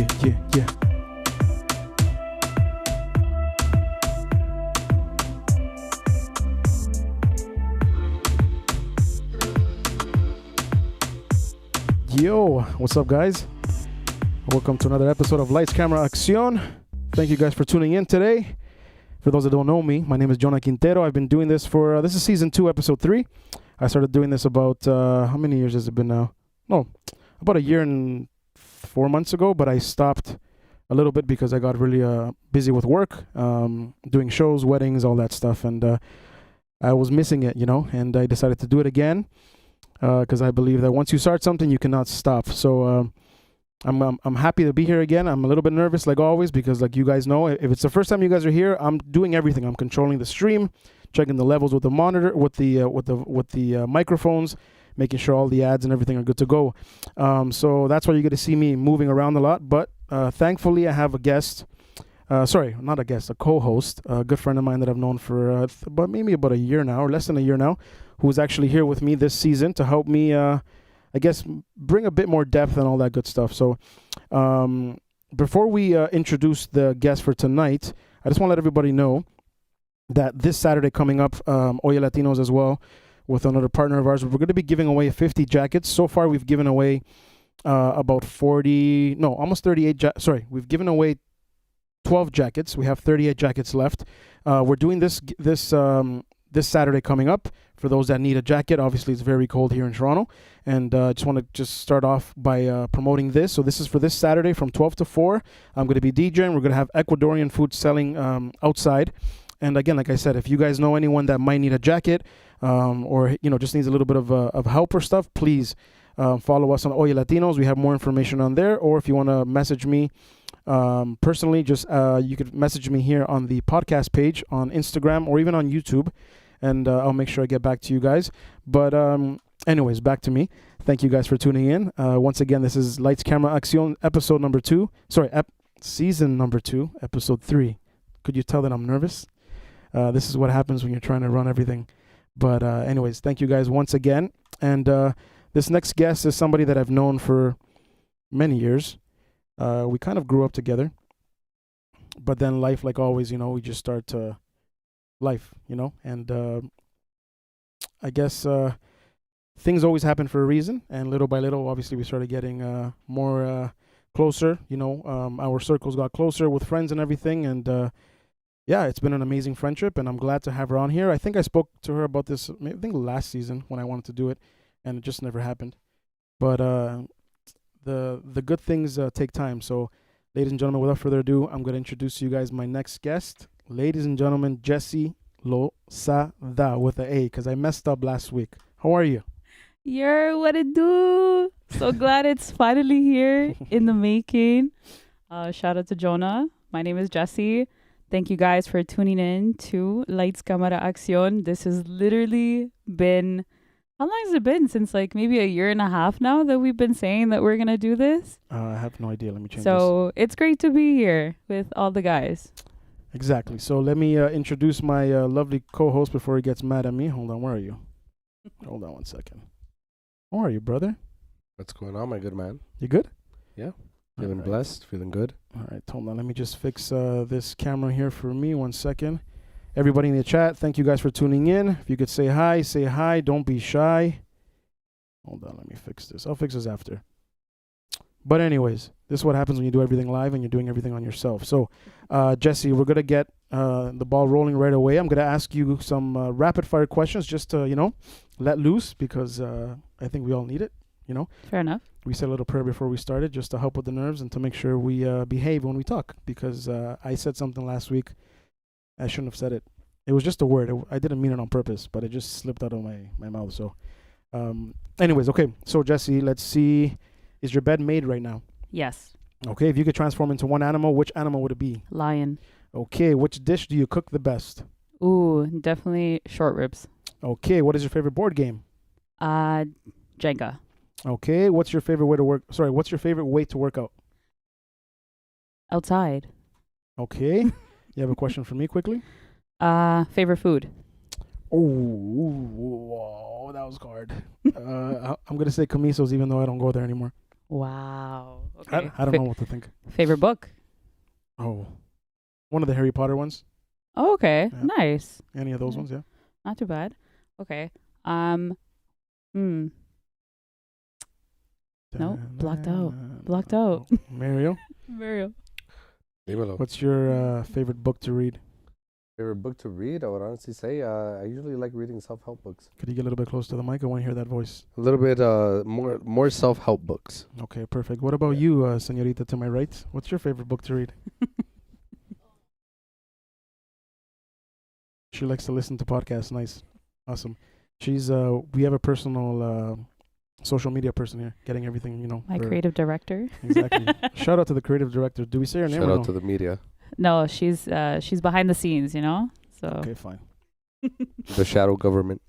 yeah. Yo, what's up, guys? Welcome to another episode of Lights, Camera, Accion. Thank you guys for tuning in today. For those that don't know me, my name is Jona Quintero. I've been doing this for, this is season 2, episode 3. I started doing this about, how many years has it been now? No, about a year and 4 months ago, but I stopped a little bit because I got really busy with work, doing shows, weddings, all that stuff, and I was missing it, and I decided to do it again because I believe that once you start something, you cannot stop. So I'm happy to be here again. I'm a little bit nervous, like always, because like you guys know, if it's the first time you guys are here, I'm doing everything. I'm controlling the stream, checking the levels with the monitor, with the microphones, making sure all the ads and everything are good to go. So that's why you get to see me moving around a lot. But thankfully, I have a guest. Sorry, not a guest, a co-host, a good friend of mine that I've known for maybe about a year now, or less than a year now, who is actually here with me this season to help me, I guess, bring a bit more depth and all that good stuff. So before we introduce the guest for tonight, I just want to let everybody know that this Saturday coming up, Oye Latinos as well, with another partner of ours, we're going to be giving away 50 jackets. So far, we've given away about almost 38. We've given away 12 jackets. We have 38 jackets left. We're doing this Saturday coming up. For those that need a jacket, obviously it's very cold here in Toronto, and I just want to start off by promoting this. So this is for this Saturday from 12 to 4. I'm going to be DJing. We're going to have Ecuadorian food selling outside. And again, like I said, if you guys know anyone that might need a jacket or just needs a little bit of help or stuff, please follow us on Oye Latinos. We have more information on there. Or if you want to message me personally, just you could message me here on the podcast page on Instagram or even on YouTube, and I'll make sure I get back to you guys. But anyways, back to me. Thank you guys for tuning in. Once again, this is Lights, Camera, Accion, episode number 2. Season number 2, episode 3. Could you tell that I'm nervous? This is what happens when you're trying to run everything. But anyways, thank you guys once again. And this next guest is somebody that I've known for many years. We kind of grew up together. But then life, like always, we just start to life, and I guess things always happen for a reason, and little by little, obviously, we started getting more closer. Our circles got closer with friends and everything, and yeah, it's been an amazing friendship, and I'm glad to have her on here. I think I spoke to her about this, I think last season when I wanted to do it, and it just never happened. But the good things take time. So, ladies and gentlemen, without further ado, I'm going to introduce to you guys my next guest. Ladies and gentlemen, Jessy Lozada with an A, because I messed up last week. How are you? What it do? So glad it's finally here in the making. Shout out to Jona. My name is Jessy. Thank you guys for tuning in to Lights, Camera, Accion. This has literally been, how long has it been? Since like maybe a year and a half now that we've been saying that we're going to do this? I have no idea. Let me change this. So it's great to be here with all the guys. Exactly. So let me introduce my lovely co-host before he gets mad at me. Hold on. Where are you? Hold on one second. How are you, brother? What's going on, my good man? You good? Yeah. Feeling right. blessed, feeling good. All right. Hold on. Let me just fix this camera here for me. 1 second. Everybody in the chat, thank you guys for tuning in. If you could say hi, say hi. Don't be shy. Hold on. Let me fix this. I'll fix this after. But anyways, this is what happens when you do everything live and you're doing everything on yourself. So, Jessy, we're going to get the ball rolling right away. I'm going to ask you some rapid-fire questions just to, let loose because I think we all need it, Fair enough. We said a little prayer before we started just to help with the nerves and to make sure we behave when we talk because I said something last week. I shouldn't have said it. It was just a word. I didn't mean it on purpose, but it just slipped out of my mouth. So, anyways, okay. So, Jessy, let's see. Is your bed made right now? Yes. Okay, if you could transform into one animal, which animal would it be? Lion. Okay, which dish do you cook the best? Ooh, definitely short ribs. Okay, what is your favorite board game? Jenga. Okay, what's your favorite way to work out? Outside. Okay. You have a question for me quickly? Favorite food? Oh, that was hard. I'm going to say Camiso's even though I don't go there anymore. Wow. Okay. I don't know what to think. Favorite book? Oh, one of the Harry Potter ones. Oh, okay. Yeah. Nice. Any of those Yeah. ones, yeah. Not too bad. Okay. Hmm. Nope. Blocked out. Blocked out. Mario, Mario. Dímelo. what's your favorite book to read? Favorite book to read? I would honestly say I usually like reading self-help books. Could you get a little bit close to the mic? I want to hear that voice. A little bit more self-help books. Okay, perfect. What about you, señorita to my right? What's your favorite book to read? She likes to listen to podcasts. Nice. Awesome. She's we have a personal social media person here, getting everything, you know. My for- creative director. Exactly. Shout out to the creative director. Do we say her name Shout or out no? to the media. No, she's behind the scenes, you know? So Okay, fine. The shadow government.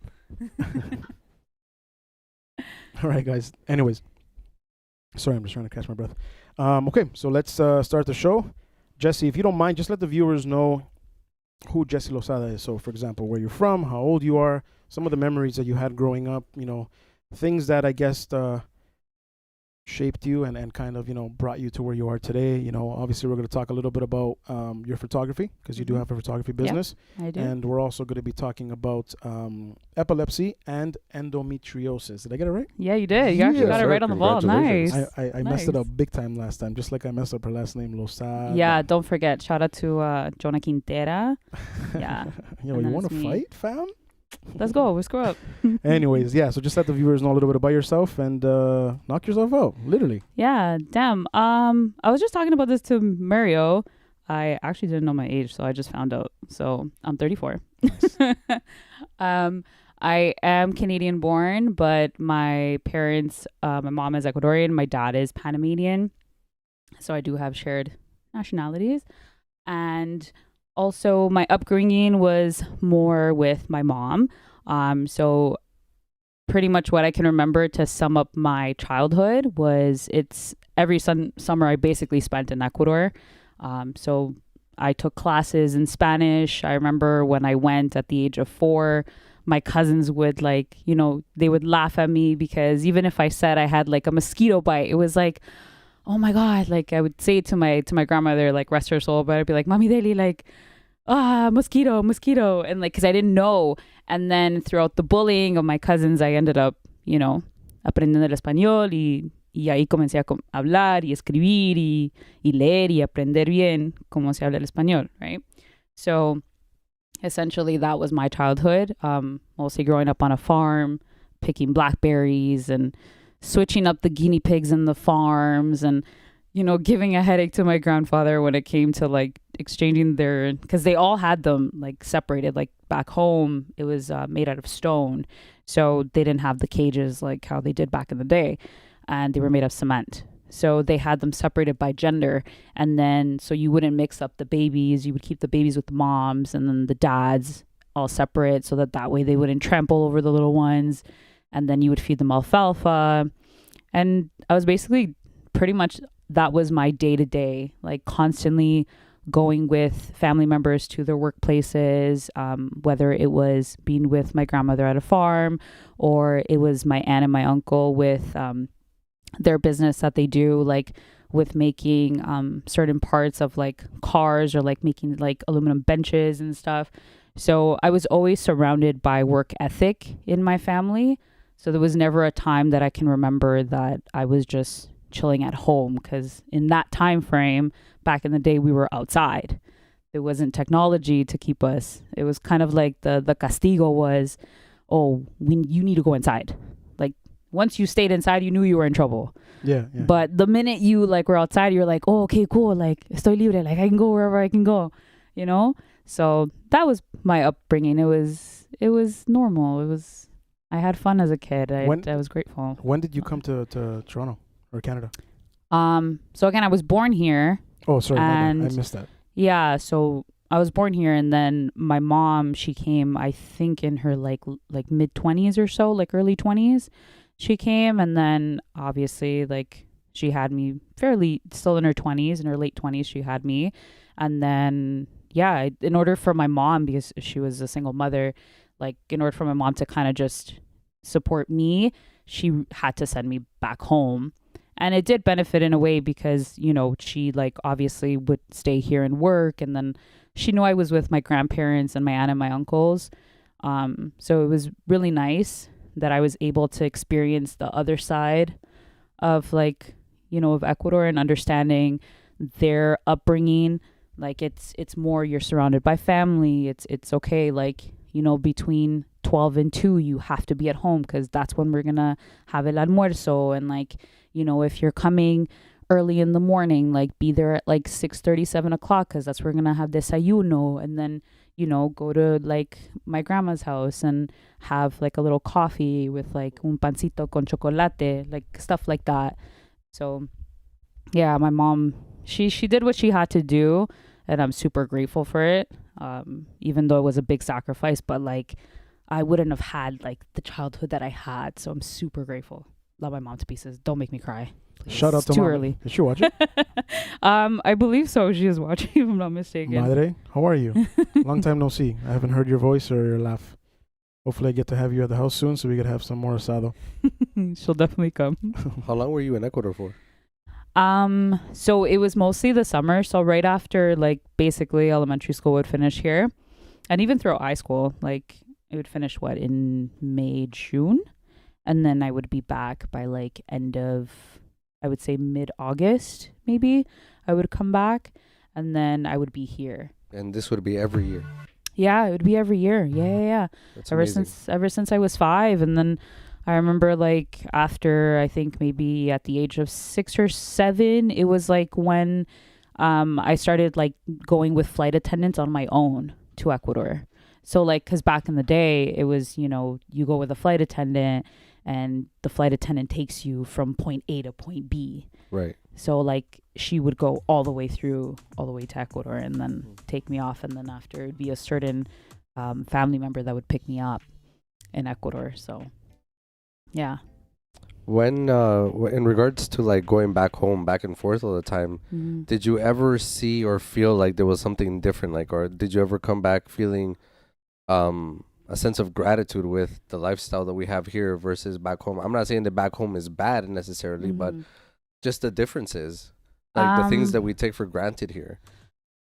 All right, guys. Anyways, sorry, I'm just trying to catch my breath. Okay, so let's start the show. Jessy, if you don't mind, just let the viewers know who Jessy Lozada is. So, for example, where you're from, how old you are, some of the memories that you had growing up, you know, things that I guess shaped you and kind of, you know, brought you to where you are today. You know, obviously we're going to talk a little bit about your photography, because you do Mhm. have a photography business. I do. And we're also going to be talking about epilepsy and endometriosis. Did I get it right? Yeah, you did. You actually Yeah. got it Sir, right on the ball. congratulations. Nice. I messed it Nice. up big time last time, just like I messed up her last name, Lozada. Yeah, don't forget. Shout out to Jona Quintero. Yeah. Yo, And you then want it's to me. fight, fam? Let's go. Let's grow up. Anyways, yeah, so just let the viewers know a little bit about yourself and knock yourself out, literally. Yeah, damn. I was just talking about this to Mario. I actually didn't know my age, so I just found out. So I'm 34. I am Canadian born, but my parents, my mom is Ecuadorian, my dad is Panamanian. So I do have shared nationalities. And also my upbringing was more with my mom. So pretty much what I can remember to sum up my childhood was it's every summer I basically spent in Ecuador. So I took classes in Spanish. I remember when I went at the age of 4, my cousins would like, you know, they would laugh at me because even if I said I had like a mosquito bite, it was like, oh my God, like I would say it to my grandmother, like rest her soul, but I'd be like, Mami Deli, like, mosquito. And like, cause I didn't know. And then throughout the bullying of my cousins, I ended up, you know, aprendiendo el español y ahí comencé a hablar y escribir y leer y aprender bien cómo se habla el español, right? So essentially that was my childhood, mostly growing up on a farm, picking blackberries and switching up the guinea pigs in the farms and, you know, giving a headache to my grandfather when it came to like exchanging their, because they all had them like separated, like back home it was made out of stone, so they didn't have the cages like how they did back in the day, and they were made of cement, so they had them separated by gender. And then so you wouldn't mix up the babies, you would keep the babies with the moms and then the dads all separate, so that way they wouldn't trample over the little ones. And then you would feed them alfalfa. And I was basically pretty much, that was my day to day, like constantly going with family members to their workplaces, whether it was being with my grandmother at a farm or it was my aunt and my uncle with their business that they do, like with making certain parts of like cars or like making like aluminum benches and stuff. So I was always surrounded by work ethic in my family. So there was never a time that I can remember that I was just chilling at home, because in that time frame back in the day we were outside. There wasn't technology to keep us. It was kind of like the castigo was, oh, you need to go inside. Like once you stayed inside, you knew you were in trouble. Yeah. But the minute you like were outside, you're like, oh, okay, cool. Like estoy libre. Like I can go wherever I can go, you know? So that was my upbringing. It was normal. I had fun as a kid. I was grateful. When did you come to Toronto or Canada? So again, I was born here. Oh, sorry, my bad. And I missed that. Yeah, so I was born here, and then my mom, she came, I think in her like mid-20s or so, like early 20s. She came, and then obviously like she had me fairly still in her 20s, in her late 20s she had me. And then yeah, in order for my mom, because she was a single mother, like in order for my mom to kind of just support me, she had to send me back home. And it did benefit in a way because, you know, she like obviously would stay here and work. And then she knew I was with my grandparents and my aunt and my uncles. So it was really nice that I was able to experience the other side of like, you know, of Ecuador and understanding their upbringing. Like it's more, you're surrounded by family. It's okay. Like, you know, between 12 and 2, you have to be at home because that's when we're going to have el almuerzo. And like, you know, if you're coming early in the morning, like be there at like 6:30, 7 o'clock, because that's where we're going to have desayuno. And then, you know, go to like my grandma's house and have like a little coffee with like un pancito con chocolate, like stuff like that. So yeah, my mom, she did what she had to do, and I'm super grateful for it. Even though it was a big sacrifice, but like I wouldn't have had like the childhood that I had. So I'm super grateful. Love my mom to pieces. Don't make me cry. Please. Shout out to too mom. early. Is she watching? I believe so. She is watching, if I'm not mistaken. Madre, how are you? Long time no see. I haven't heard your voice or your laugh. Hopefully I get to have you at the house soon so we could have some more asado. She'll definitely come. How long were you in Ecuador for? So it was mostly the summer. So right after like basically elementary school would finish here, and even throughout high school, like it would finish in May, June, and then I would be back by like end of, I would say mid-August, maybe I would come back, and then I would be here. And this would be every year. Yeah, it would be every year. Yeah. That's ever amazing. since I was 5, and then I remember like after I think maybe at the age of 6 or 7, it was like when I started like going with flight attendants on my own to Ecuador. So like, cause back in the day it was, you know, you go with a flight attendant and the flight attendant takes you from point A to point B. Right. So like she would go all the way to Ecuador and then take me off. And then after it'd be a certain family member that would pick me up in Ecuador. So yeah. When in regards to like going back home, back and forth all the time, did you ever see or feel like there was something different? Like, or did you ever come back feeling a sense of gratitude with the lifestyle that we have here versus back home? I'm not saying that back home is bad necessarily, but just the differences, like the things that we take for granted here.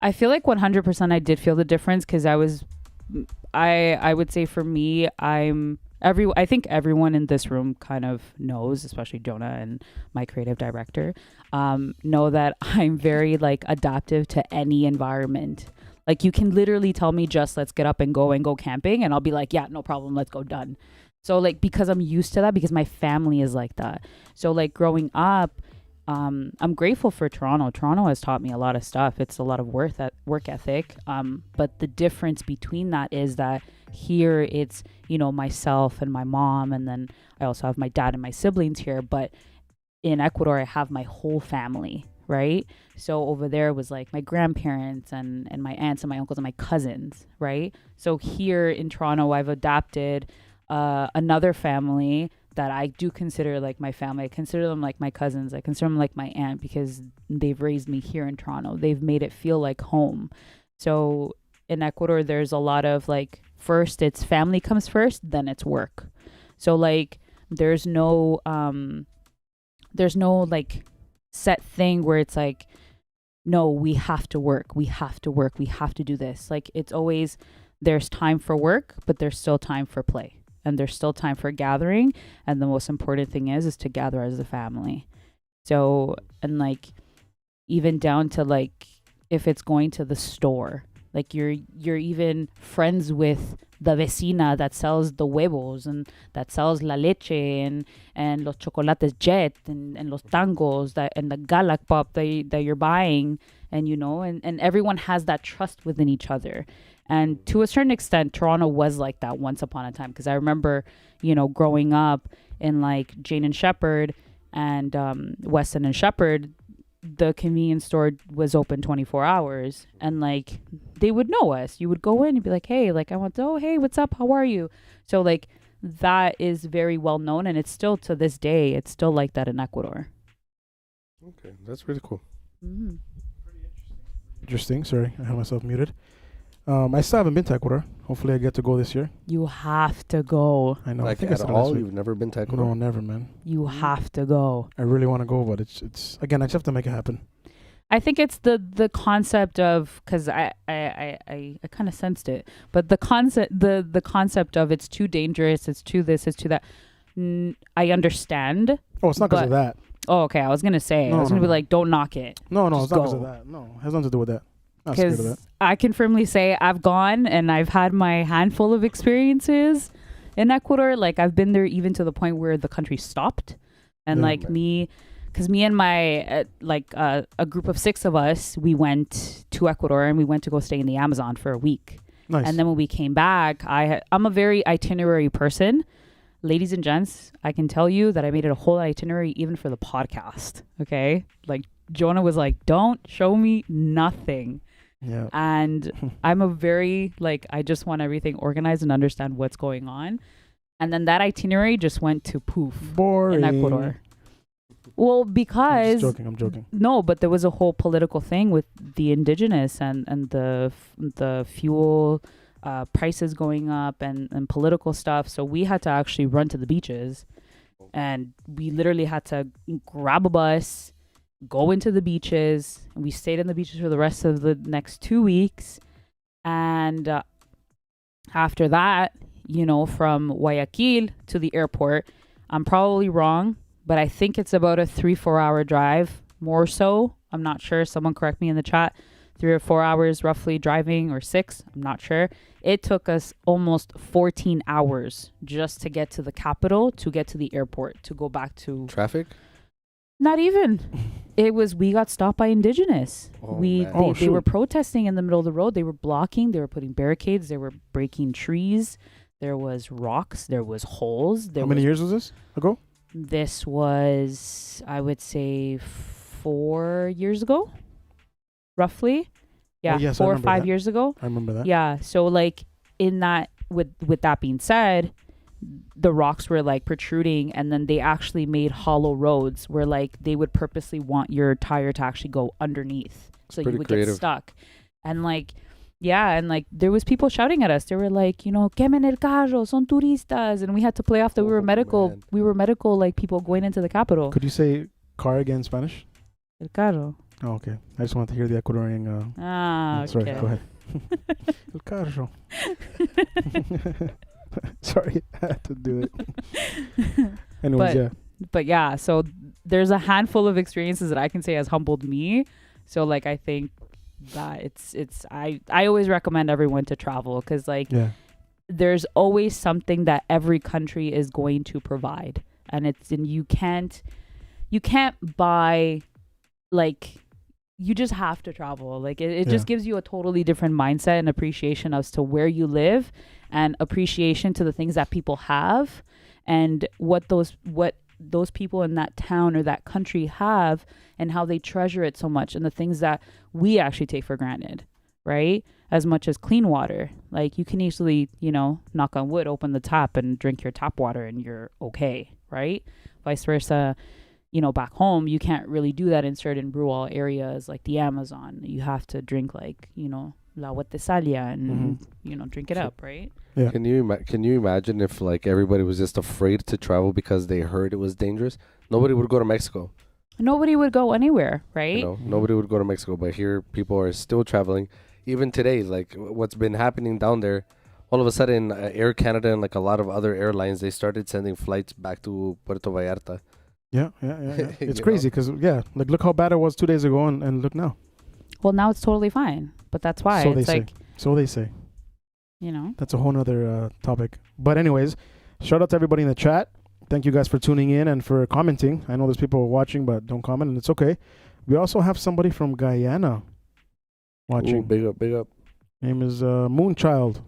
I feel like 100% I did feel the difference because I would say for me, I think everyone in this room kind of knows, especially Jona and my creative director, know that I'm very like adaptive to any environment. Like you can literally tell me just let's get up and go camping, and I'll be like, yeah, no problem, let's go, done. So like because I'm used to that, because my family is like that. So like growing up, I'm grateful for Toronto. Toronto has taught me a lot of stuff. It's a lot of work ethic. But the difference between that is that here it's, you know, myself and my mom, and then I also have my dad and my siblings here. But in Ecuador, I have my whole family, right? So over there it was like my grandparents and my aunts and my uncles and my cousins, right? So here in Toronto, I've adapted another family that I do consider like my family. I consider them like my cousins. I consider them like my aunt because they've raised me here in Toronto. They've made it feel like home. So in Ecuador, there's a lot of like, first it's family comes first, then it's work. So like there's no like set thing where it's like, no, we have to work, we have to do this. Like it's always, there's time for work, but there's still time for play. And there's still time for gathering. And the most important thing is to gather as a family. So, and like, even down to like, if it's going to the store, like you're even friends with the vecina that sells the huevos and that sells la leche and los chocolates jet and los tangos and the galak pop that you're buying. And, you know, and everyone has that trust within each other. And to a certain extent, Toronto was like that once upon a time. Because I remember, you know, growing up in like Jane and Shepherd and Weston and Shepherd, the convenience store was open 24 hours. And like, they would know us. You would go in and be like, hey, like I want to, oh, hey, what's up? How are you? So like, that is very well known. And it's still to this day, it's still like that in Ecuador. Okay, that's really cool. Mm-hmm. Interesting. Sorry, I had myself muted. I still haven't been to Ecuador. Hopefully I get to go this year. You have to go. I know. I Like think I at said it last all, week. you've never been to Ecuador? No, never, man. You have to go. I really want to go, but it's again, I just have to make it happen. I think it's the concept of, because I kind of sensed it, but the concept of it's too dangerous, it's too this, it's too that. I understand. Oh, it's not because of that. Oh, okay. I was gonna say. No, I was gonna no, be like, don't knock it. No, Just it's not because of go. that. No, it has nothing to do with that. Not scared of that. Because I can firmly say I've gone and I've had my handful of experiences in Ecuador. Like I've been there even to the point where the country stopped, and Yeah. like me, because me and my a group of 6 of us, we went to Ecuador and we went to go stay in the Amazon for a week. Nice. And then when we came back, I'm a very itinerary person. Ladies and gents, I can tell you that I made it a whole itinerary even for the podcast. Okay? Like Jona was like, don't show me nothing. Yeah. And I'm a very, like, I just want everything organized and understand what's going on. And then that itinerary just went to poof Boring. in Ecuador. Well, because I'm joking. no, but there was a whole political thing with the indigenous and the fuel prices going up and political stuff. So we had to actually run to the beaches, and we literally had to grab a bus, go into the beaches, and we stayed in the beaches for the rest of the next 2 weeks. And after that, from Guayaquil to the airport, I'm probably wrong, but I think it's about a 3-4 hour drive, more so. I'm not sure. Someone correct me in the chat. 3 or 4 hours roughly driving, or 6. I'm not sure. It took us almost 14 hours just to get to the capital, to get to the airport, to go back to Traffic? Not even. It was, we got stopped by indigenous. Oh, They man. were protesting in the middle of the road. They were blocking. They were putting barricades. They were breaking trees. There was rocks. There was holes. How many years was this ago? This was, I would say, 4 years ago, roughly. Yeah, yes, I 4 or remember 5 that. years ago. I remember that. Yeah. So like in that, with that being said, the rocks were like protruding, and then they actually made hollow roads where like they would purposely want your tire to actually go underneath, so you pretty would creative. get stuck. And like, yeah, and like there was people shouting at us. They were like, quemen el carro, son turistas, and we had to play off that we were Oh, medical. man. We were medical, like people going into the capital. Could you say car again in Spanish? El carro. Oh, okay. I just wanted to hear the Ecuadorian. Ah, Sorry, okay. go ahead. El carro. Sorry, I had to do it. Anyways, But- yeah. But yeah, so there's a handful of experiences that I can say has humbled me. So like I think that I always recommend everyone to travel, because like Yeah. there's always something that every country is going to provide, and you can't buy, like, you just have to travel. Like it just gives you a totally different mindset and appreciation as to where you live, and appreciation to the things that people have, and what those people in that town or that country have, and how they treasure it so much, and the things that we actually take for granted, right? As much as clean water. Like you can easily, knock on wood, open the tap and drink your tap water and you're okay, right? Vice versa, back home, you can't really do that in certain rural areas like the Amazon. You have to drink like, la agua te salia and, drink it up, right? Yeah. Can you imagine if like everybody was just afraid to travel because they heard it was dangerous? Nobody would go to Mexico. Nobody would go anywhere, right? Nobody would go to Mexico, but here people are still traveling. Even today, like what's been happening down there, all of a sudden Air Canada and like a lot of other airlines, they started sending flights back to Puerto Vallarta. Yeah. It's You crazy because, like, look how bad it was 2 days ago and look now. Well, now it's totally fine, but that's why So they it's say. like, So they say. That's a whole nother topic. But anyways, shout out to everybody in the chat. Thank you guys for tuning in and for commenting. I know there's people watching but don't comment, and it's okay. We also have somebody from Guyana watching. Ooh, big up. Name is Moonchild.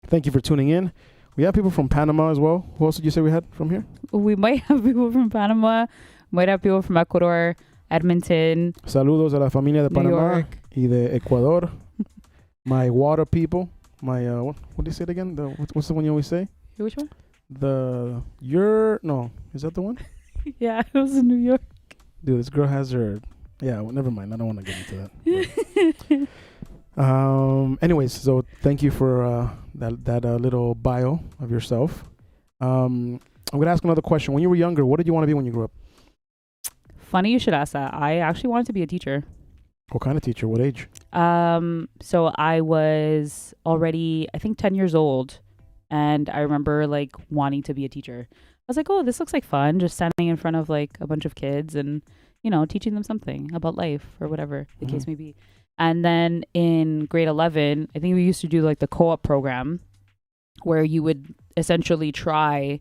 Thank you for tuning in. We have people from Panama as well. Who else did you say we had from here? we might have people from Panama, might have people from Ecuador, Edmonton, Saludos a la familia de New Panama York. y de Ecuador. My water people. My what do you say it again? What's the one you always say? Which one? Is that the one? Yeah, it was in New York. Dude, this girl has her. Yeah, well, never mind. I don't want to get into that. Anyways, so thank you for that little bio of yourself. I'm gonna ask another question. When you were younger, what did you want to be when you grew up? Funny you should ask that. I actually wanted to be a teacher. What kind of teacher? What age? So I was already, I think, 10 years old, and I remember like wanting to be a teacher. I was like, oh, this looks like fun, just standing in front of like a bunch of kids and, teaching them something about life or whatever the case may be. And then in grade 11, I think we used to do like the co-op program where you would essentially try,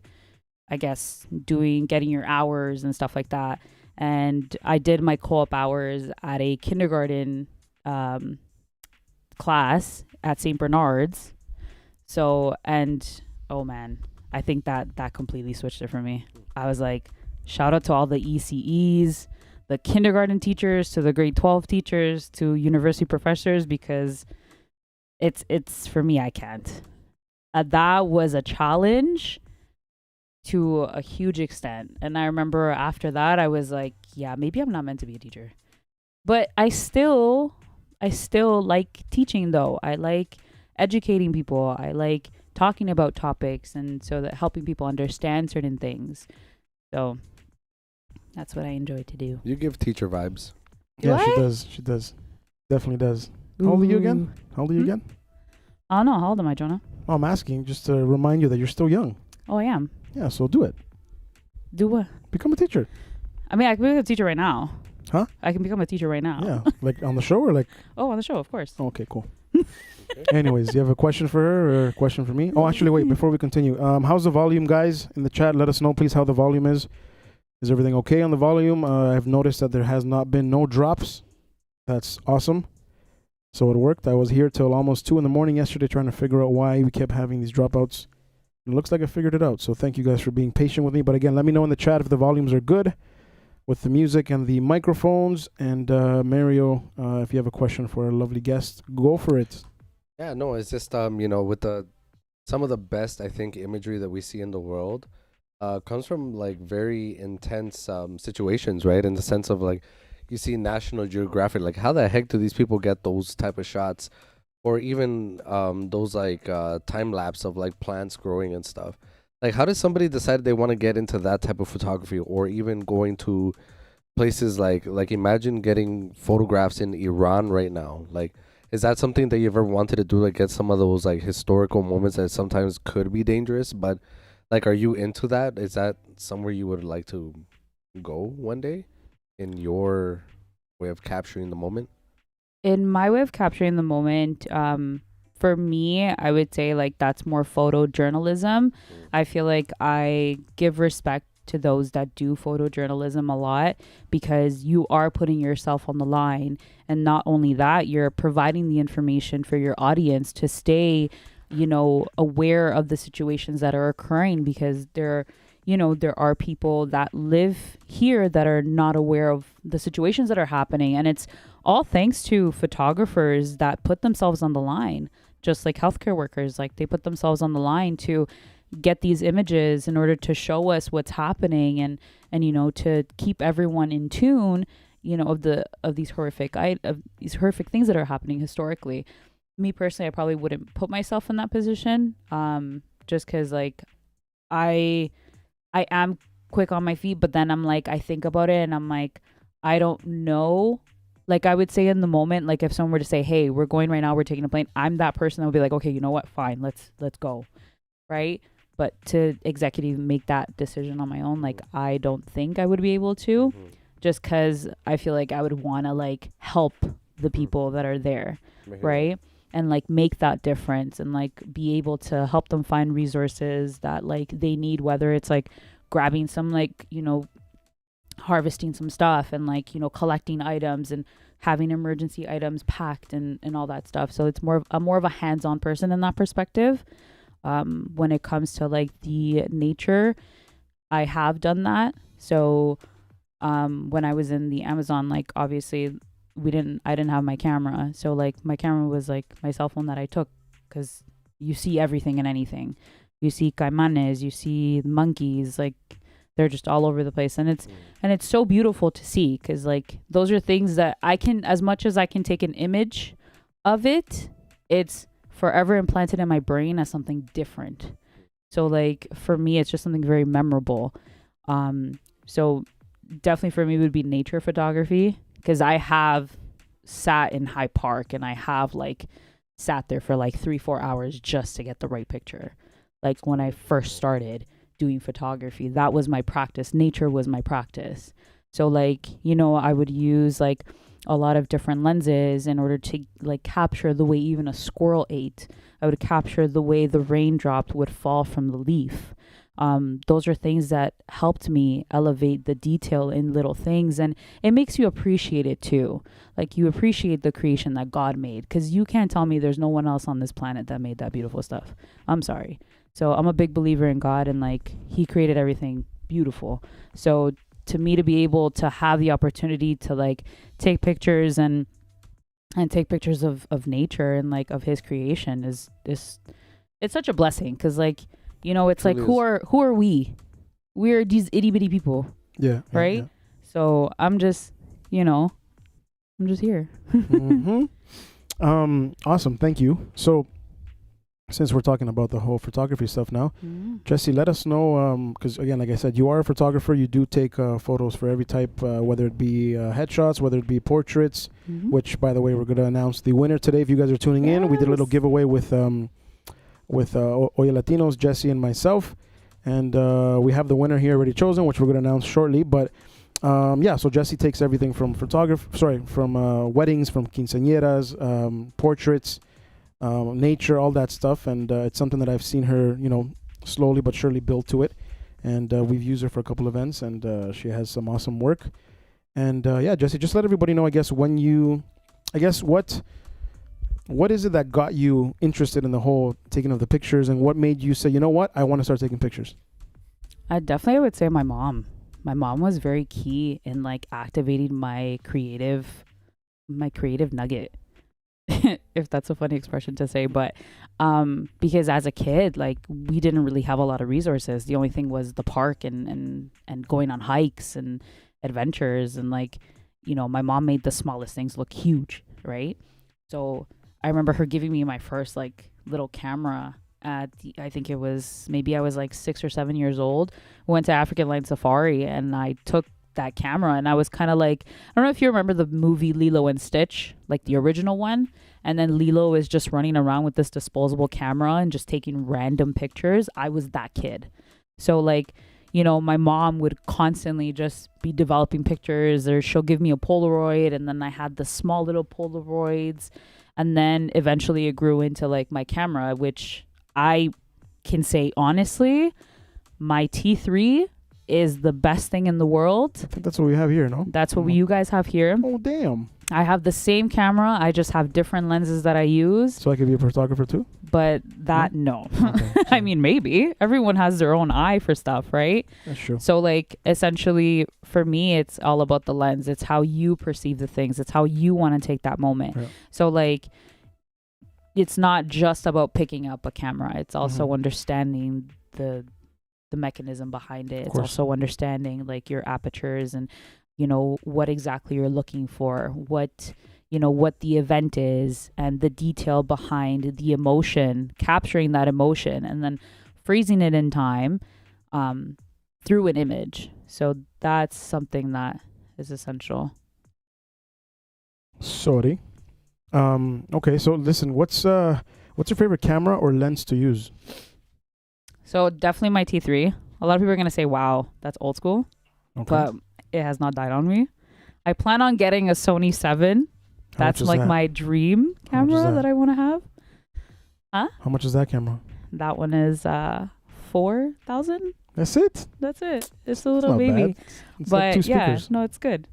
I guess, getting your hours and stuff like that. And I did my co-op hours at a kindergarten class at St. Bernard's. So, and oh man, I think that completely switched it for me. I was like, shout out to all the ECEs, the kindergarten teachers, to the grade 12 teachers, to university professors, because it's for me, I can't. That was a challenge to a huge extent. And I remember after that, I was like, yeah, maybe I'm not meant to be a teacher. But I still like teaching though. I like educating people. I like talking about topics, and so that helping people understand certain things. So that's what I enjoy to do. You give teacher vibes. Yeah, she does. She does. Definitely does. How old are you again? How old are you again? I don't know. How old am I, Jonah? Oh, I'm asking just to remind you that you're still young. Oh, I am. Yeah, so do it. Do what? Become a teacher. I mean, I can become a teacher right now. Huh? I can become a teacher right now. Yeah, like on the show or like? Oh, on the show, of course. Oh, okay, cool. Anyways, do you have a question for her or a question for me? Oh, actually, wait, before we continue. How's the volume, guys? In the chat, let us know, please, how the volume is. Is everything okay on the volume? I've noticed that there has not been no drops. That's awesome. So it worked. I was here till almost 2 a.m. yesterday trying to figure out why we kept having these dropouts. It looks like I figured it out. So thank you guys for being patient with me. But again, let me know in the chat if the volumes are good with the music and the microphones. And Mario, if you have a question for our lovely guest, go for it. Yeah, no, it's just with some of the best, I think, imagery that we see in the world comes from like very intense situations, right? In the sense of like you see National Geographic, like how the heck do these people get those type of shots? Or even those like time lapse of like plants growing and stuff. Like, how does somebody decide they want to get into that type of photography, or even going to places like imagine getting photographs in Iran right now? Like, is that something that you ever wanted to do? Like, get some of those like historical moments that sometimes could be dangerous, but like, are you into that? Is that somewhere you would like to go one day in your way of capturing the moment? In my way of capturing the moment, for me, I would say like that's more photojournalism. I feel like I give respect to those that do photojournalism a lot, because you are putting yourself on the line. And not only that, you're providing the information for your audience to stay, aware of the situations that are occurring, because there are people that live here that are not aware of the situations that are happening. And it's all thanks to photographers that put themselves on the line, just like healthcare workers. Like, they put themselves on the line to get these images in order to show us what's happening, and to keep everyone in tune, of these horrific things that are happening historically. Me personally, I probably wouldn't put myself in that position, just because like I am quick on my feet, but then I'm like, I think about it and I'm like, I don't know. Like, I would say in the moment, like if someone were to say, hey, we're going right now, we're taking a plane, I'm that person that would be like, okay, you know what? Fine. Let's go. Right. But to executive make that decision on my own, like, I don't think I would be able to, just because I feel like I would want to like help the people that are there. Right. And like make that difference, and like be able to help them find resources that like they need, whether it's like grabbing some like, harvesting some stuff, and like, collecting items and having emergency items packed and all that stuff. So it's more of a hands-on person in that perspective. When it comes to like the nature, I have done that. So when I was in the Amazon, like obviously I didn't have my camera. So like my camera was like my cell phone that I took, because you see everything and anything. You see caimanes, you see monkeys, like they're just all over the place. And it's so beautiful to see, because like those are things that I can, as much as I can take an image of it, it's forever implanted in my brain as something different. So like for me, it's just something very memorable. So definitely for me would be nature photography, because I have sat in Hyde Park and I have like sat there for like 3-4 hours just to get the right picture. Like when I first started doing photography, that was my practice. Nature was my practice. So like, you know, I would use like a lot of different lenses in order to like capture the way even a squirrel ate. I would capture the way the raindrop would fall from the leaf. Those are things that helped me elevate the detail in little things, and it makes you appreciate it too. Like you appreciate the creation that God made, because you can't tell me there's no one else on this planet that made that beautiful stuff. I'm sorry. So I'm a big believer in God, and like he created everything beautiful. So to me, to be able to have the opportunity to like take pictures and take pictures of nature and like of his creation is it's such a blessing, because like, you know, it's like who are we? We're these itty bitty people. Yeah. Right? Yeah. So I'm just, you know, I'm just here. Mm-hmm. Awesome. Thank you. So since we're talking about the whole photography stuff now, Jessy, let us know, because again, like I said, you are a photographer. You do take photos for every type, whether it be headshots, whether it be portraits, which, by the way, we're going to announce the winner today. If you guys are tuning in, we did a little giveaway with Oye Latinos, Jessy and myself, and we have the winner here already chosen, which we're going to announce shortly. But yeah, so Jessy takes everything from weddings, from quinceañeras, portraits, nature, all that stuff, and it's something that I've seen her, you know, slowly but surely build to it, and we've used her for a couple events, and she has some awesome work. And yeah, Jessy, just let everybody know, I guess, what is it that got you interested in the whole taking of the pictures, and what made you say, you know what, I want to start taking pictures? I definitely would say my mom. My mom was very key in like activating my creative nugget. If that's a funny expression to say, but because as a kid, like, we didn't really have a lot of resources. The only thing was the park and going on hikes and adventures, and like, you know, my mom made the smallest things look huge, right? So I remember her giving me my first like little camera I think it was, maybe I was like 6 or 7 years old. Went to African Line Safari, and I took that camera, and I was kind of like, I don't know if you remember the movie Lilo and Stitch, like the original one, and then Lilo is just running around with this disposable camera and just taking random pictures. I was that kid. So like, you know, my mom would constantly just be developing pictures, or she'll give me a Polaroid, and then I had the small little Polaroids, and then eventually it grew into like my camera, which I can say honestly, my T3 is the best thing in the world. I think that's what we have here, no? That's what you guys have here. Oh, damn. I have the same camera. I just have different lenses that I use. So I could be a photographer too? But that, no. Okay, I mean, maybe. Everyone has their own eye for stuff, right? That's true. So like, essentially, for me, it's all about the lens. It's how you perceive the things. It's how you want to take that moment. Yeah. So like, it's not just about picking up a camera. It's also understanding the mechanism behind it. It's also understanding like your apertures and, you know, what exactly you're looking for, what, you know, what the event is, and the detail behind the emotion, capturing that emotion, and then freezing it in time through an image. So that's something that is essential. Sorry. Okay, so listen, what's your favorite camera or lens to use? So definitely my T3. A lot of people are going to say, wow, that's old school. Okay. But it has not died on me. I plan on getting a Sony 7. That's like my dream camera that I want to have. Huh? How much is that camera? That one is $4,000. That's it? That's it. It's a little baby. It's but like 2 speakers. Yeah, no, it's good.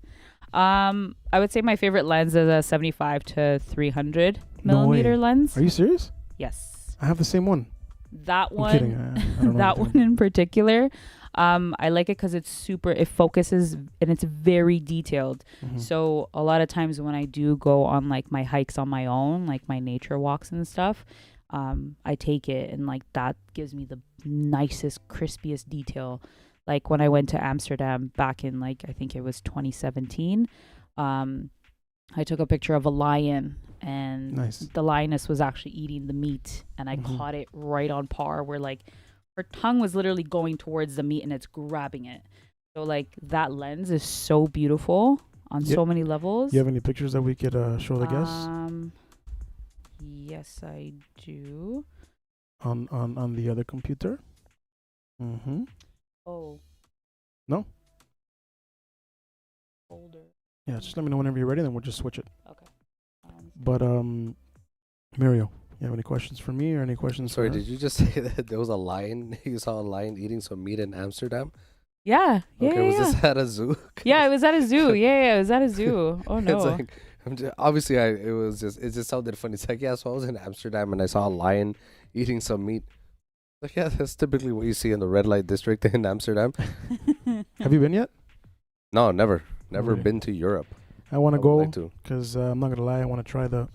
I would say my favorite lens is a 75 to 300 millimeter lens. Are you serious? Yes. I have the same one. That one. I'm kidding. I don't know that one in particular. I like it because it focuses and it's very detailed. So a lot of times when I do go on like my hikes on my own, like my nature walks and stuff, I take it, and like that gives me the nicest, crispiest detail. Like when I went to Amsterdam back in like, I think it was 2017, I took a picture of a lion and Nice. the lioness was actually eating the meat, and I Mhm. caught it right on par where like her tongue was literally going towards the meat and it's grabbing it. So like that lens is so beautiful on Yep. so many levels. You have any pictures that we could show the guests Yes, I do. on the other computer? Mm-hmm. Oh. No? Folder. Yeah, just let me know whenever you're ready, then we'll just switch it. Okay. But Mario, you have any questions for me or any questions? Sorry, for her? did you just say that there was a lion? You saw a lion eating some meat in Amsterdam? Yeah. Yeah. Okay, was yeah. this at a zoo? Yeah, it was at a zoo. Yeah, it was at a zoo. Oh no. It's like, obviously, it just sounded funny. It's like, yeah, so I was in Amsterdam and I saw a lion eating some meat. Like, yeah, that's typically what you see in the red light district in Amsterdam. Have you been yet? No, never Okay. been to Europe. I want I to would go like to. because I'm not gonna lie. I want to try the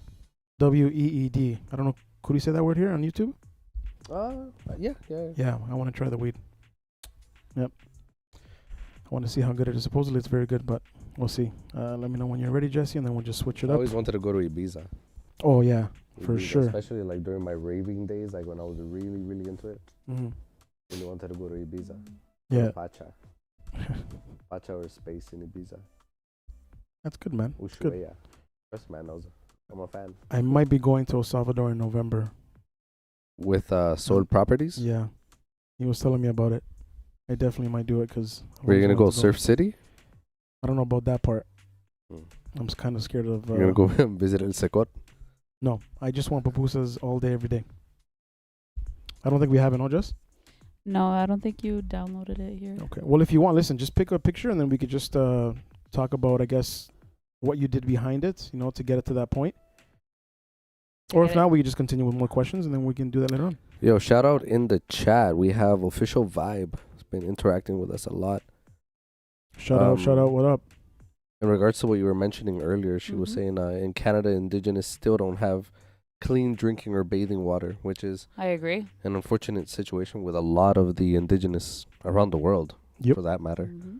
WEED. I don't know. Could you say that word here on YouTube? Yeah. Yeah, I want to try the weed. Yep. I want to see how good it is. Supposedly it's very good, but we'll see. Let me know when you're ready, Jesse, and then we'll just switch it I up. always wanted to go to Ibiza. Oh yeah, for Ibiza, sure. Especially like during my raving days, like when I was really, really into it. Mm-hmm. Really wanted to go to Ibiza. Yeah, Pacha or space in Ibiza. that's good, man. It's good. Ushuaia. Yes, man, I'm a fan. I might be going to El Salvador in November. With Soul Properties? Yeah, he was telling me about it. I definitely might do it because. Were you going to go Surf City? I don't know about that part. Hmm. I'm kind of scared of. You're going to go visit El Secot? No, I just want pupusas all day, every day. I don't think we have it, no, Jess? No, I don't think you downloaded it here. Okay. Well, if you want, listen, just pick a picture and then we could just talk about, I guess, what you did behind it, to get it to that point. Or if not, we could just continue with more questions and then we can do that later on. Yo, shout out in the chat. We have Official Vibe. It's been interacting with us a lot. Shout out, what up? In regards to what you were mentioning earlier, she was Mhm. saying in Canada, Indigenous still don't have clean drinking or bathing water, which is I agree. an unfortunate situation with a lot of the Indigenous around the world, Yep. for that matter. Mhm.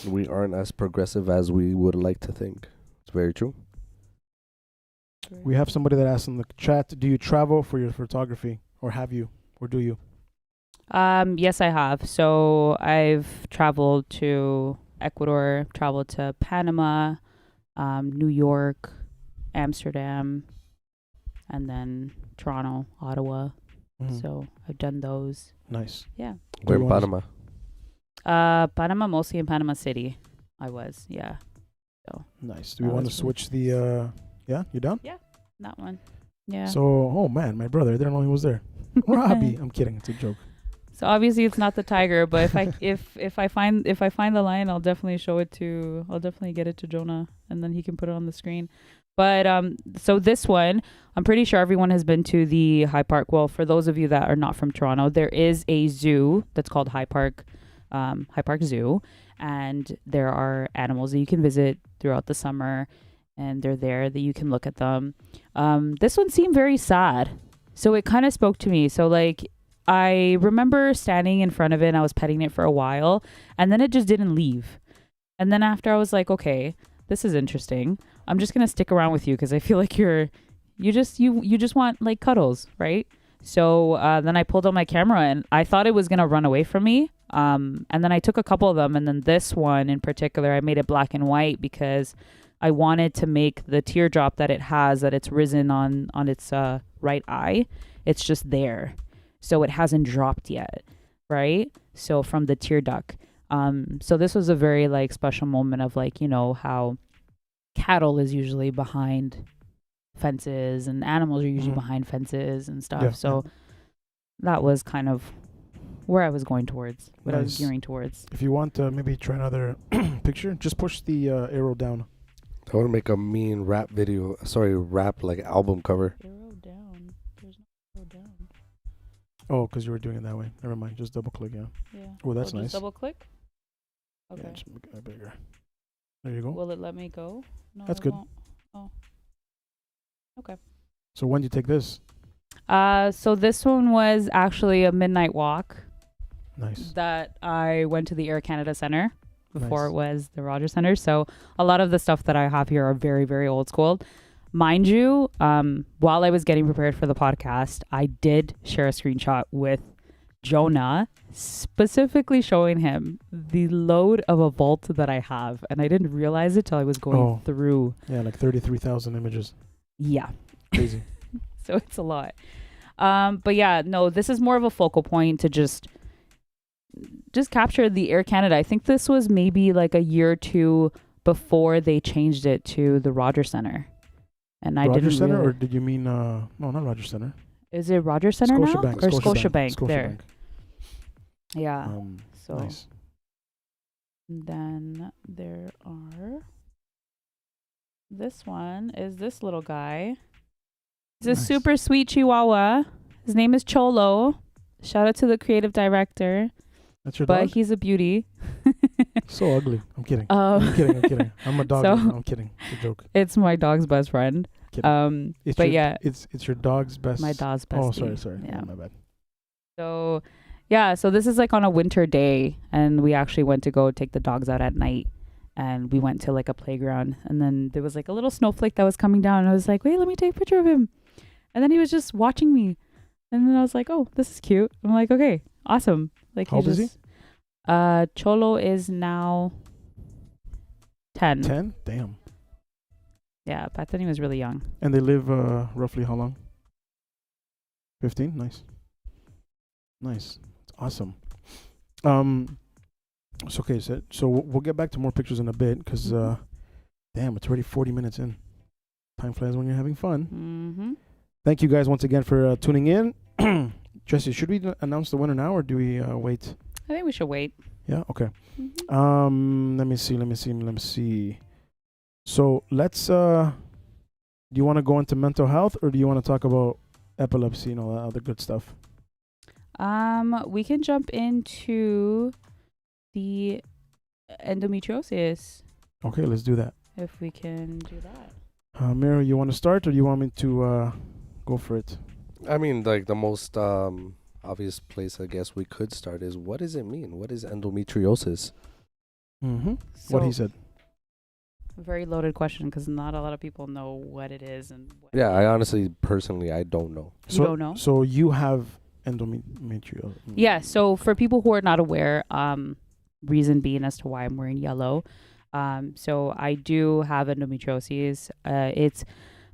We aren't as progressive as we would like to think. It's very true. We have somebody that asked in the chat, do you travel for your photography? Or have you? Or do you? Yes, I have. So I've traveled to Ecuador, traveled to Panama, New York, Amsterdam, and then Toronto, Ottawa. Mhm. So I've done those. Nice. Yeah. We're you in wanna Panama. Panama, mostly in Panama City. I was, yeah. So Nice. Do we That want to was switch the, yeah, you down? that one. Yeah. So, oh man, my brother, I didn't know he was there. Robbie. I'm kidding. It's a joke. So obviously it's not the tiger, but if I find the lion, I'll definitely get it to Jona, and then he can put it on the screen. But so this one, I'm pretty sure everyone has been to the High Park. Well, for those of you that are not from Toronto, there is a zoo that's called High Park Zoo, and there are animals that you can visit throughout the summer, and they're there that you can look at them. This one seemed very sad, so it kind of spoke to me. So like, I remember standing in front of it and I was petting it for a while, and then it just didn't leave. And then after I was like, okay, this is interesting. I'm just going to stick around with you because I feel like you just want like cuddles, right? So then I pulled out my camera and I thought it was going to run away from me. And then I took a couple of them, and then this one in particular, I made it black and white because I wanted to make the teardrop that it has, that it's risen on its right eye. It's just there. So it hasn't dropped yet, right? So from the tear duct. So this was a very like special moment of like, how cattle is usually behind fences and animals are usually Mhm. behind fences and stuff. Yeah, So that was kind of where I was going towards, what I was Nice. gearing towards. If you want, maybe try another picture. Just push the arrow down. I want to make a mean rap like album cover. Arrow down. There's no arrow down. Oh, because you were doing it that way. Never mind. Just double click. Yeah. Yeah. Oh, that's Just nice. double click. Okay. Yeah, just make that bigger. There you go. Will it let me go? No, That's it good. won't. Oh. Okay. So when do you take this? So this one was actually a midnight walk Nice. that I went to the Air Canada Centre before Nice. it was the Rogers Center. So a lot of the stuff that I have here are very, very old school. Mind you, while I was getting prepared for the podcast, I did share a screenshot with Jona, specifically showing him the load of a vault that I have. And I didn't realize it till I was going through. Yeah, like 33,000 images. Yeah. Crazy. So it's a lot. But yeah, no, this is more of a focal point to just capture the Air Canada. I think this was maybe like a year or two before they changed it to the Rogers Center. And I Rogers didn't Center, really, or did you mean no, not Rogers Center? is it Rogers Center now? Scotiabank. Or Scotiabank there. Scotiabank. Yeah. So Nice. then there are, this one is this little guy. He's a Nice. super sweet Chihuahua. His name is Cholo. Shout out to the creative director. That's your But dog? he's a beauty. So ugly. I'm kidding. I'm kidding. I'm a dog. So- I'm kidding. It's a joke. It's my dog's best friend. Kidding. It's But your, yeah, it's your dog's best. my dog's best. Oh, sorry. Yeah. My bad. So, yeah, so this is like on a winter day, and we actually went to go take the dogs out at night, and we went to like a playground, and then there was like a little snowflake that was coming down, and I was like, wait, let me take a picture of him. And then he was just watching me, and then I was like, oh, this is cute. I'm like, okay, awesome. Like, How old is he? Cholo is now 10. 10? Damn. Yeah, back then he was really young. And they live roughly how long? 15? Nice. Nice. It's awesome. It's okay. So we'll get back to more pictures in a bit because, damn, it's already 40 minutes in. Time flies when you're having fun. Mm-hmm. Thank you guys once again for tuning in. Jesse, should we announce the winner now or do we wait? I think we should wait. Yeah? Okay. Mm-hmm. Let me see. So let's, do you want to go into mental health or do you want to talk about epilepsy and all that other good stuff? We can jump into the endometriosis Okay, let's do that. if we can do that. Mary, you want to start or do you want me to go for it? I mean, like the most obvious place I guess we could start is, what does it mean? What is endometriosis? Mm-hmm. What he said. Very loaded question because not a lot of people know what it is and what Yeah, I honestly, personally, I don't know. You don't know? So you have endometriosis. Yeah, so for people who are not aware, reason being as to why I'm wearing yellow. So I do have endometriosis. It's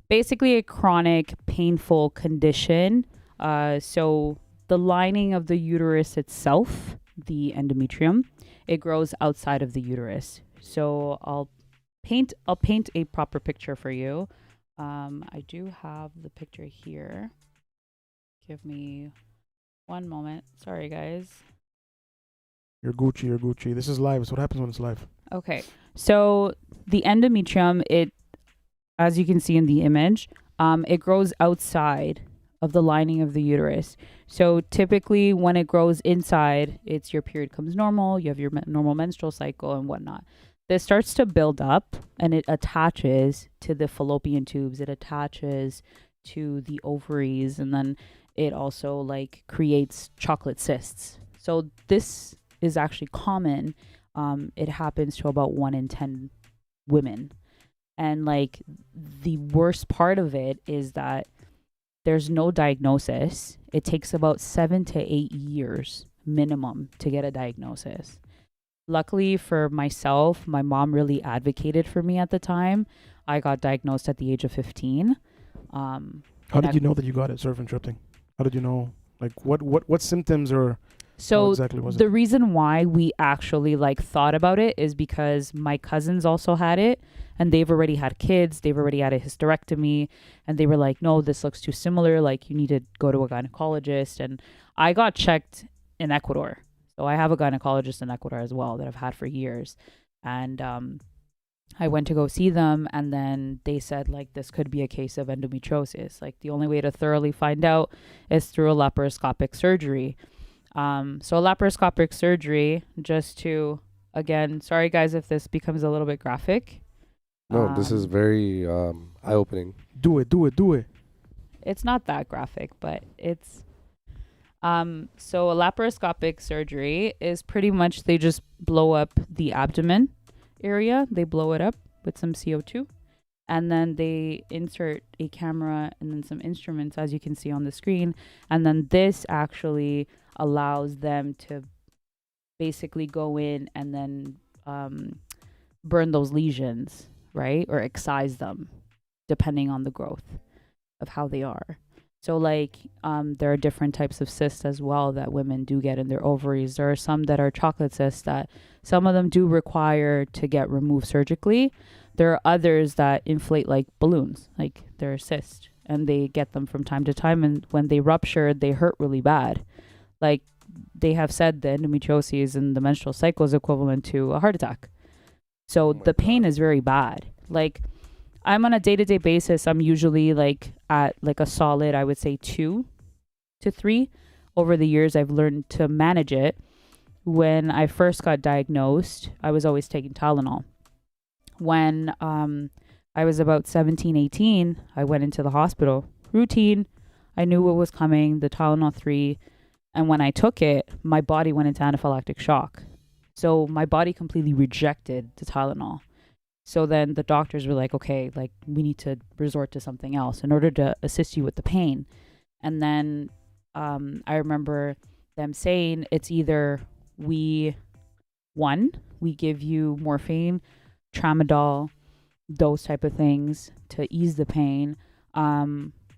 basically a chronic, painful condition. So the lining of the uterus itself, the endometrium, it grows outside of the uterus. So I'll paint a proper picture for you. I do have the picture here. Give me one moment. Sorry, guys. You're Gucci. This is live. So what happens when it's live? Okay. So the endometrium, it, as you can see in the image, it grows outside of the lining of the uterus. So typically when it grows inside, it's your period comes normal, you have your normal menstrual cycle and whatnot. This starts to build up and it attaches to the fallopian tubes. It attaches to the ovaries, and then it also like creates chocolate cysts. So this is actually common. It happens to about 1 in 10 women. And like the worst part of it is that there's no diagnosis. It takes about 7 to 8 years minimum to get a diagnosis. Luckily for myself, my mom really advocated for me at the time. I got diagnosed at the age of 15. How did you know that you got it? Sorry for interrupting. How did you know? Like what symptoms or So what exactly was the it? reason why we actually like thought about it is because my cousins also had it and they've already had kids. They've already had a hysterectomy and they were like, no, this looks too similar. Like you need to go to a gynecologist. And I got checked in Ecuador. So I have a gynecologist in Ecuador as well that I've had for years. And I went to go see them and then they said like this could be a case of endometriosis. Like the only way to thoroughly find out is through a laparoscopic surgery. So a laparoscopic surgery, just to, again, sorry guys if this becomes a little bit graphic. No, this is very eye-opening. Do it. It's not that graphic, but it's So a laparoscopic surgery is pretty much they just blow up the abdomen area. They blow it up with some CO2, and then they insert a camera and then some instruments, as you can see on the screen. And then this actually allows them to basically go in and then burn those lesions, right? Or excise them, depending on the growth of how they are. So like there are different types of cysts as well that women do get in their ovaries. There are some that are chocolate cysts that some of them do require to get removed surgically. There are others that inflate like balloons, like they're cysts, and they get them from time to time. And when they rupture, they hurt really bad. Like they have said the endometriosis and the menstrual cycle is equivalent to a heart attack. So the pain is very bad. Like I'm on a day-to-day basis, I'm usually like at like a solid, I would say 2 to 3. Over the years, I've learned to manage it. When I first got diagnosed, I was always taking Tylenol. When I was about 17, 18, I went into the hospital. Routine. I knew what was coming, the Tylenol 3. And when I took it, my body went into anaphylactic shock. So my body completely rejected the Tylenol. So then the doctors were like, okay, like we need to resort to something else in order to assist you with the pain. And then I remember them saying it's either we give you morphine, tramadol, those type of things to ease the pain.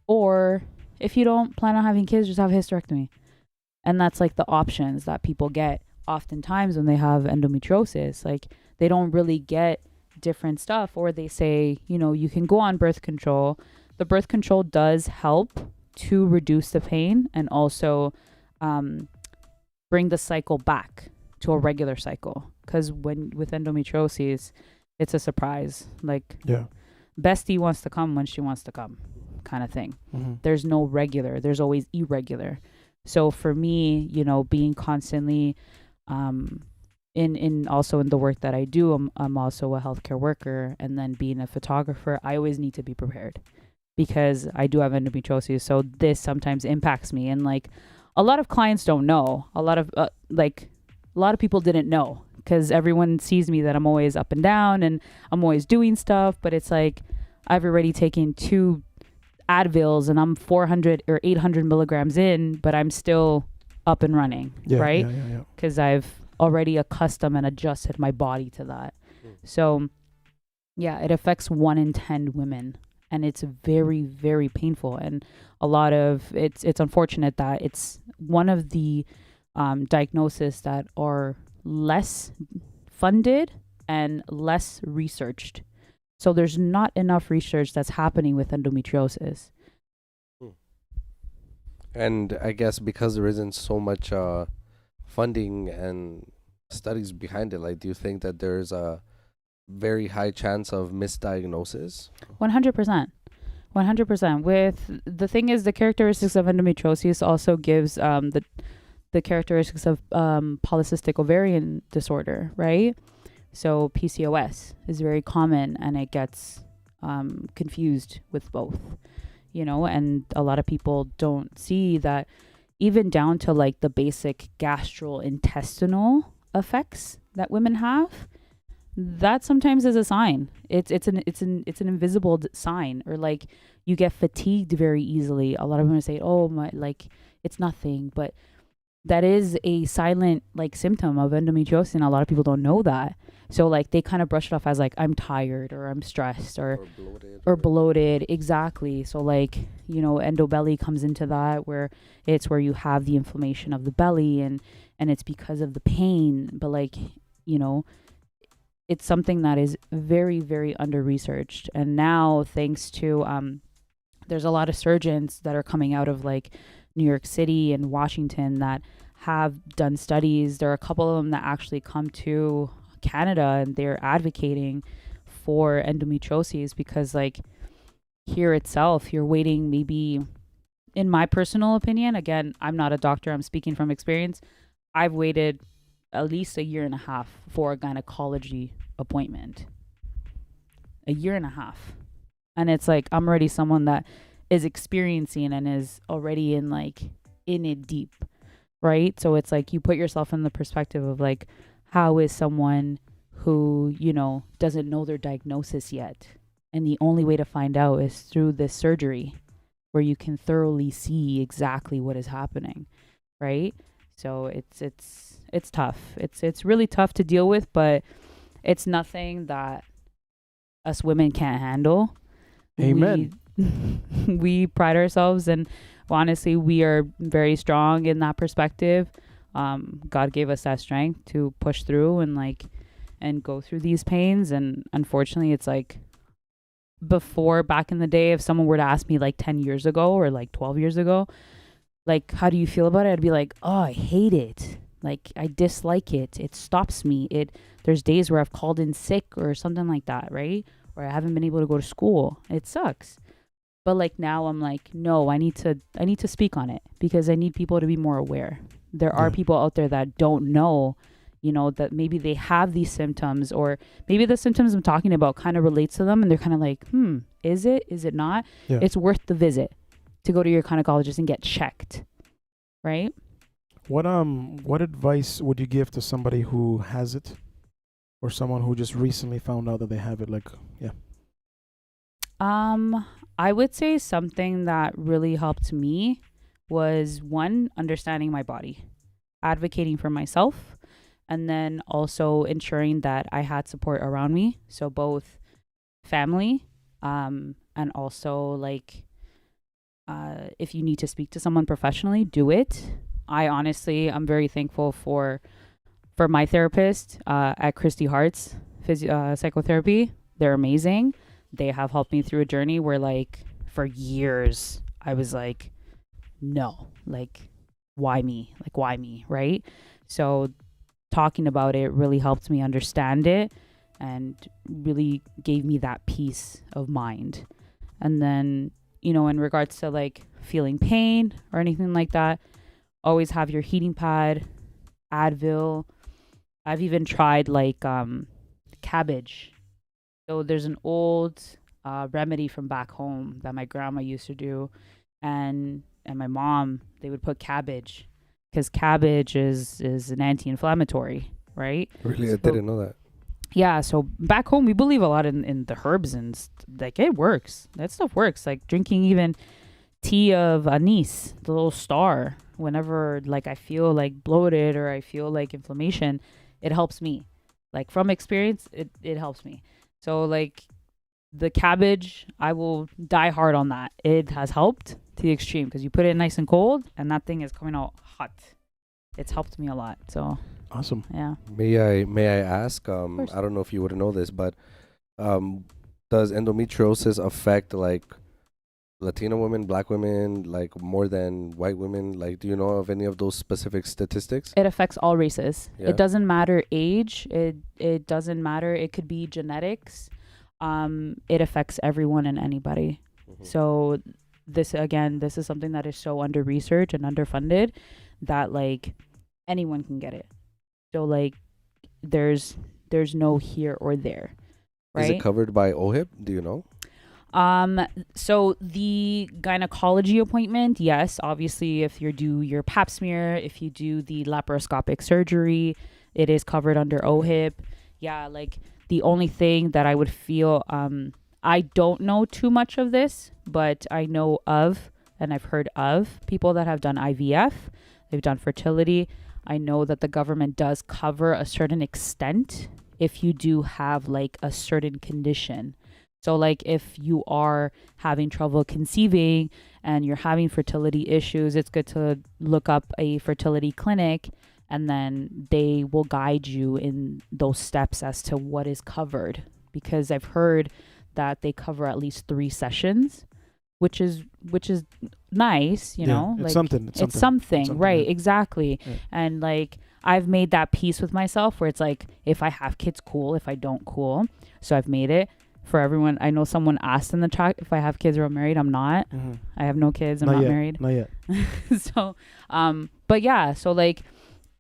Or if you don't plan on having kids, just have a hysterectomy. And that's like the options that people get oftentimes when they have endometriosis. Like they don't really get different stuff, or they say, you know, you can go on birth control. The birth control does help to reduce the pain and also bring the cycle back to a regular cycle. Because with endometriosis, it's a surprise. Like, bestie wants to come when she wants to come, kind of thing. There's no regular. There's always irregular. So for me, you know, being constantly in also in the work that I do, I'm also a healthcare worker, and then being a photographer, I always need to be prepared because I do have endometriosis. So this sometimes impacts me, and like a lot of clients don't know. A lot of people didn't know because everyone sees me that I'm always up and down and I'm always doing stuff, but it's like I've already taken 2 Advils and I'm 400 or 800 milligrams in, but I'm still up and running, right? Because I've already accustomed and adjusted my body to that. So yeah, it affects 1 in 10 women, and it's very, very painful. And a lot of it's unfortunate that it's one of the diagnoses that are less funded and less researched. So there's not enough research that's happening with endometriosis. And I guess because there isn't so much funding and studies behind it, like, do you think that there's a very high chance of misdiagnosis? 100%. 100%. With the thing is, the characteristics of endometriosis also gives the characteristics of polycystic ovarian disorder, right? So PCOS is very common, and it gets confused with both, you know, and a lot of people don't see that even down to like the basic gastrointestinal effects that women have, that sometimes is a sign. It's an invisible sign. Or like you get fatigued very easily. A lot of women say, oh my, like it's nothing, but that is a silent like symptom of endometriosis, and a lot of people don't know that. So like they kind of brush it off as like I'm tired or I'm stressed or bloated. Exactly. So like, you know, endobelly comes into that, where it's where you have the inflammation of the belly and it's because of the pain. But like, you know, it's something that is very, very under researched. And now thanks to there's a lot of surgeons that are coming out of like New York City and Washington that have done studies. There are a couple of them that actually come to Canada, and they're advocating for endometriosis because like here itself, you're waiting maybe, in my personal opinion, again, I'm not a doctor, I'm speaking from experience, I've waited at least 1.5 years for a gynecology appointment. 1.5 years. And it's like I'm already someone that is experiencing and is already in it deep. right? So it's like you put yourself in the perspective of like, how is someone who, you know, doesn't know their diagnosis yet? And the only way to find out is through this surgery where you can thoroughly see exactly what is happening, right? So it's tough. It's really tough to deal with, but it's nothing that us women can't handle. Amen. We pride ourselves, and honestly, we are very strong in that perspective. God gave us that strength to push through and go through these pains. And unfortunately, it's like before, back in the day, if someone were to ask me like 10 years ago or like 12 years ago, like, how do you feel about it? I'd be like, oh, I hate it. Like, I dislike it. It stops me. There's days where I've called in sick or something like that, right? Or I haven't been able to go to school. It sucks. But like now I'm like, no, I need to speak on it because I need people to be more aware. There are people out there that don't know, you know, that maybe they have these symptoms, or maybe the symptoms I'm talking about kind of relates to them, and they're kind of like, is it not? Yeah. It's worth the visit to go to your gynecologist and get checked, right? What advice would you give to somebody who has it, or someone who just recently found out that they have it? Like, yeah. I would say something that really helped me was, one, understanding my body, advocating for myself, and then also ensuring that I had support around me. So both family, and also like, if you need to speak to someone professionally, do it. I'm very thankful for my therapist at Christy Hart's psychotherapy. They're amazing. They have helped me through a journey where, like, for years I was like, no, like, why me? Like, why me? Right? So talking about it really helped me understand it and really gave me that peace of mind. And then, you know, in regards to like feeling pain or anything like that, always have your heating pad, Advil. I've even tried like cabbage. So there's an old remedy from back home that my grandma used to do, and my mom, they would put cabbage because cabbage is an anti-inflammatory, right? Really, So, I didn't know that. yeah, so back home we believe a lot in the herbs, and like it works. That stuff works. Like drinking even tea of anise, the little star, whenever like I feel like bloated or I feel like inflammation, it helps me. Like from experience, it helps me. So like the cabbage, I will die hard on that. It has helped to the extreme because you put it nice and cold and that thing is coming out hot. It's helped me a lot. So Awesome. yeah. May I ask? I don't know if you would know this, but does endometriosis affect like Latino women, Black women, like more than white women? Like, do you know of any of those specific statistics? It affects all races. Yeah. It doesn't matter age. It doesn't matter. It could be genetics. It affects everyone and anybody. Mm-hmm. So this is something that is so under researched and underfunded that like anyone can get it. So like there's no here or there. Right? Is it covered by OHIP? Do you know? So the gynecology appointment, yes, obviously if you do your pap smear, if you do the laparoscopic surgery, it is covered under OHIP. Yeah, like the only thing that I would feel, I don't know too much of this, but I know of, and I've heard of people that have done IVF, they've done fertility. I know that the government does cover a certain extent if you do have like a certain condition. So like if you are having trouble conceiving and you're having fertility issues, it's good to look up a fertility clinic, and then they will guide you in those steps as to what is covered. Because I've heard that they cover at least 3 sessions, which is nice, you know. It's like something. It's something, right? Yeah. Exactly. Yeah. And like I've made that peace with myself where it's like if I have kids, cool. If I don't, cool. So I've made it. For everyone, I know someone asked in the chat if I have kids or I'm married. I'm not. Mm-hmm. I have no kids. I'm not married. Not yet. So, but yeah, so like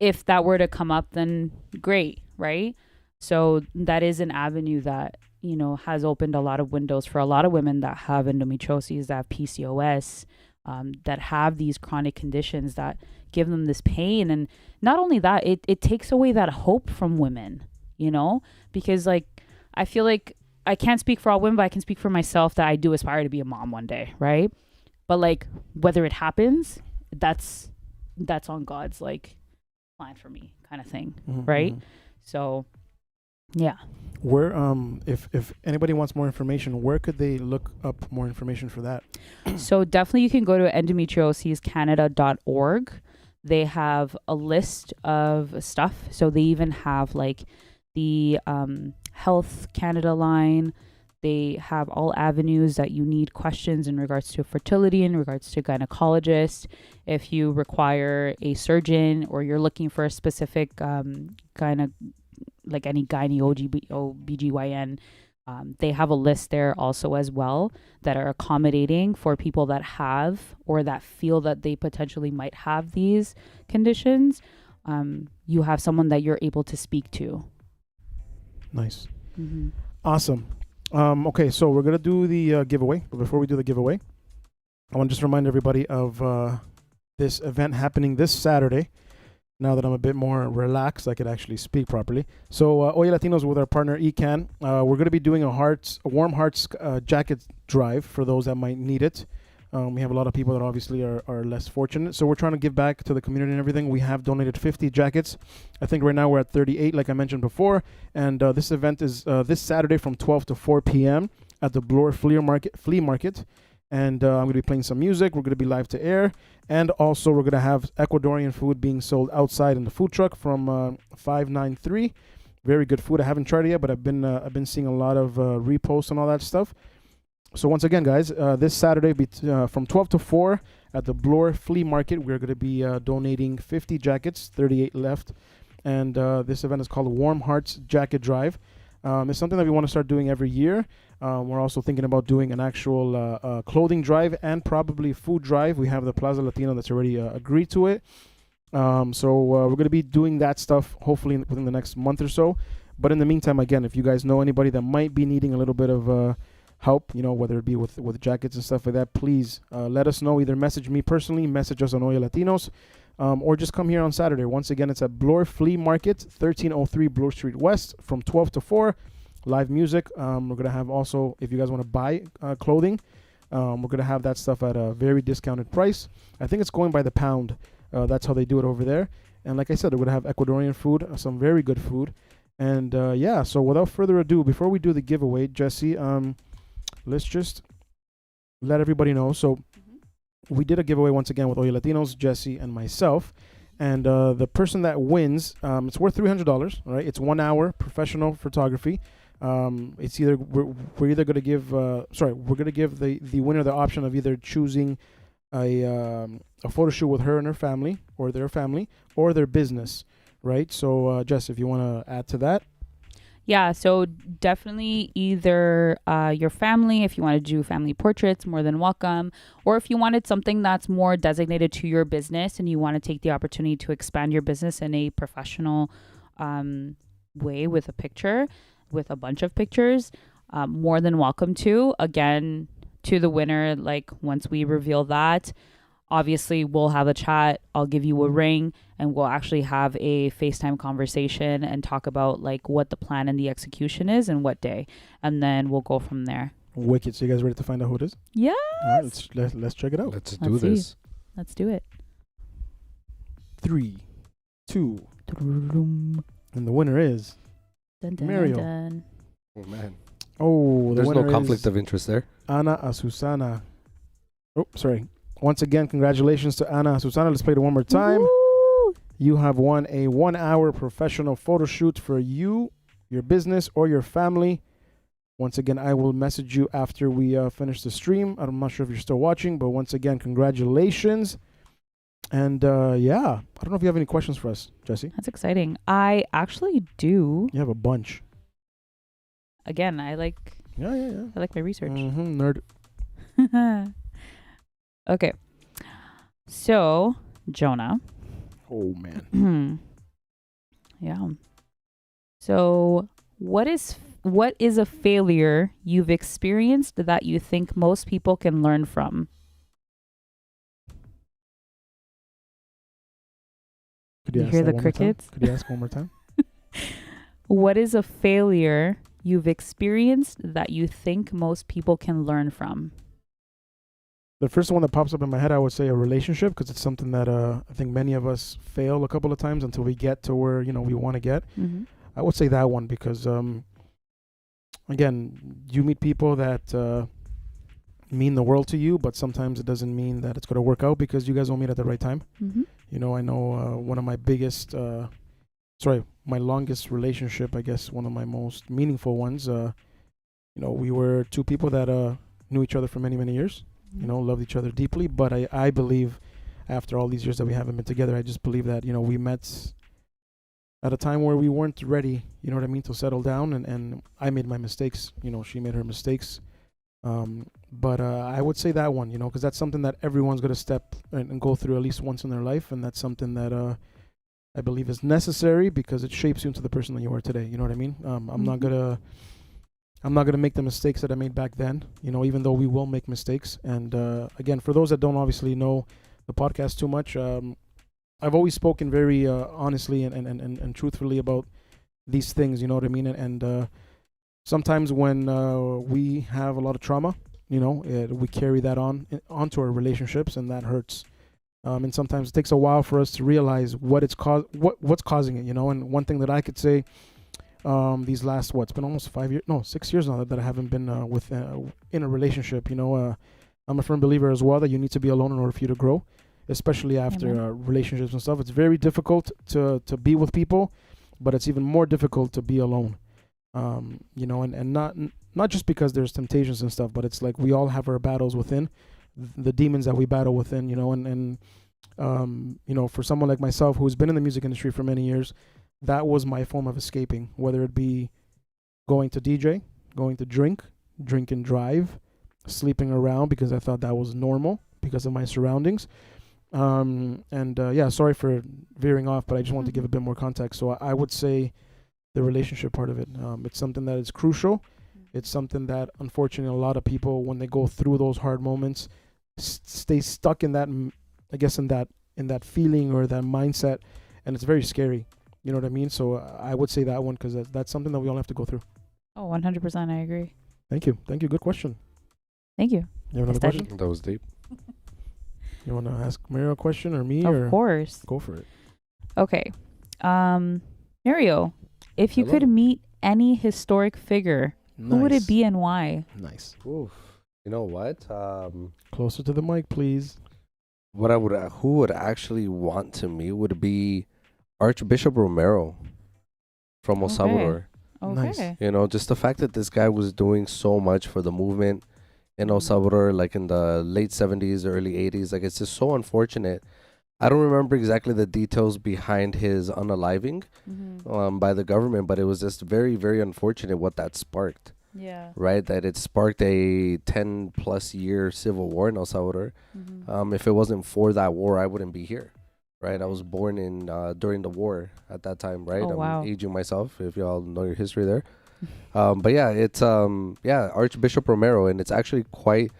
if that were to come up, then great, right? So that is an avenue that, you know, has opened a lot of windows for a lot of women that have endometriosis, that have PCOS, that have these chronic conditions that give them this pain. And not only that, it takes away that hope from women, you know, because like, I feel like I can't speak for all women, but I can speak for myself that I do aspire to be a mom one day. Right. But like, whether it happens, that's on God's like plan for me kind of thing. Right. So yeah. Where if anybody wants more information, where could they look up more information for that? So definitely you can go to endometriosiscanada.org. They have a list of stuff. So they even have like the Health Canada line. They have all avenues that you need questions in regards to fertility, in regards to gynecologist. If you require a surgeon or you're looking for a specific like any gynae OBGYN, they have a list there also as well that are accommodating for people that have or that feel that they potentially might have these conditions. You have someone that you're able to speak to. Nice. Awesome. Okay, so we're going to do the giveaway. But before we do the giveaway, I want to just remind everybody of this event happening this Saturday. Now that I'm a bit more relaxed, I could actually speak properly. So, Oye Latinos with our partner ECAN, we're going to be doing a Warm Hearts jacket drive for those that might need it. We have a lot of people that obviously are less fortunate. So we're trying to give back to the community and everything. We have donated 50 jackets. I think right now we're at 38, like I mentioned before. And this event is this Saturday from 12 to 4 p.m. at the Bloor Flea Market. And I'm going to be playing some music. We're going to be live to air. And also we're going to have Ecuadorian food being sold outside in the food truck from 593. Very good food. I haven't tried it yet, but I've been seeing a lot of reposts and all that stuff. So once again, guys, this Saturday from 12 to 4 at the Bloor Flea Market, we're going to be donating 50 jackets, 38 left. And this event is called Warm Hearts Jacket Drive. It's something that we want to start doing every year. We're also thinking about doing an actual clothing drive and probably food drive. We have the Plaza Latino that's already agreed to it. So we're going to be doing that stuff hopefully within the next month or so. But in the meantime, again, if you guys know anybody that might be needing a little bit of help, you know, whether it be with jackets and stuff like that, please let us know. Either message me personally, message us on Oye Latinos, or just come here on Saturday. Once again, it's at Bloor Flea Market, 1303 Bloor Street West from 12 to 4. Live music. We're going to have also, if you guys want to buy clothing, we're going to have that stuff at a very discounted price. I think it's going by the pound. That's how they do it over there. And like I said, we're going to have Ecuadorian food, some very good food. And yeah, so without further ado, before we do the giveaway, Jessy, let's just let everybody know. So we did a giveaway once again with Oye Latinos, Jessy, and myself. And the person that wins, it's worth $300, right? It's 1 hour professional photography. It's either we're either going to give we're going to give the winner the option of either choosing a photo shoot with her and her family or their family or their business, right? So Jess, if you want to add to that. Yeah, so definitely either your family, if you want to do family portraits, more than welcome. Or if you wanted something that's more designated to your business and you want to take the opportunity to expand your business in a professional way with a picture, with a bunch of pictures, more than welcome to. Again, to the winner, like once we reveal that, obviously we'll have a chat. I'll give you a ring and we'll actually have a FaceTime conversation and talk about like what the plan and the execution is and what day. And then we'll go from there. Wicked. So you guys ready to find out who it is? Yeah. All right, let's check it out. Let's do this. Let's do it. 3, 2, and the winner is Dun, dun, Mario. dun, dun. Oh man. Oh, There's no conflict of interest there. Ana Asusana. Oh, sorry. Once again, congratulations to Ana Asusana. Let's play it one more time. Woo! You have won a 1 hour professional photo shoot for you, your business, or your family. Once again, I will message you after we finish the stream. I'm not sure if you're still watching, but once again, congratulations. And yeah, I don't know if you have any questions for us, Jessy. That's exciting. I actually do. You have a bunch. Again, I like Yeah. I like my research. Nerd. Okay. So, Jona. Oh, man. Yeah. So, what is a failure you've experienced that you think most people can learn from? Could you You ask hear that the one more time? crickets? Could you ask one more time? What is a failure you've experienced that you think most people can learn from? The first one that pops up in my head, I would say a relationship, because it's something that I think many of us fail a couple of times until we get to where we want to get. Mm-hmm. I would say that one because again, you meet people that mean the world to you, but sometimes it doesn't mean that it's going to work out because you guys don't meet at the right time. Mm-hmm. I know one of my biggest, my longest relationship, I guess one of my most meaningful ones. We were two people that knew each other for many, many years. Loved each other deeply. But I believe after all these years that we haven't been together, I just believe that, we met at a time where we weren't ready, to settle down. And I made my mistakes. She made her mistakes. But I would say that one, because that's something that everyone's going to step and go through at least once in their life. And that's something that I believe is necessary because it shapes you into the person that you are today. You know what I mean? I'm not gonna make the mistakes that I made back then, even though we will make mistakes. And again, for those that don't obviously know the podcast too much, I've always spoken very honestly and truthfully about these things, you know what I mean? And sometimes when we have a lot of trauma, we carry that onto our relationships, and that hurts. And sometimes it takes a while for us to realize what's causing it, And one thing that I could say, these last it's been almost 6 years now that I haven't been in a relationship. I'm a firm believer as well that you need to be alone in order for you to grow, especially after relationships and stuff. It's very difficult to be with people, but it's even more difficult to be alone. And not just because there's temptations and stuff, but it's like we all have our battles within, the demons that we battle within. For someone like myself who's been in the music industry for many years, that was my form of escaping, whether it be going to DJ, going to drink and drive, sleeping around because I thought that was normal because of my surroundings. Sorry for veering off, but I just wanted to give a bit more context. So I would say the relationship part of it. It's something that is crucial. It's something that, unfortunately, a lot of people, when they go through those hard moments, stay stuck in that, I guess, in that feeling or that mindset, and it's very scary. You know what I mean? So I would say that one because that's something that we all have to go through. Oh, 100%. I agree. Thank you. Good question. Thank you. You have another question? That was deep. You want to ask Mario a question or me? Of course. Go for it. Okay. Mario, if you could meet any historic figure, who would it be and why? Nice. Oof. You know what? Closer to the mic, please. Who would actually want to meet would be Archbishop Romero from El Salvador. Okay. Nice. Just the fact that this guy was doing so much for the movement in El Salvador, like in the late 70s, early 80s. Like, it's just so unfortunate. I don't remember exactly the details behind his unaliving by the government, but it was just very, very unfortunate what that sparked. Yeah. Right? That it sparked a 10-plus year civil war in El Salvador. If it wasn't for that war, I wouldn't be here. Right, I was born in during the war at that time. Right, I'm aging myself. If y'all know your history there, but yeah, it's Archbishop Romero, and it's actually quite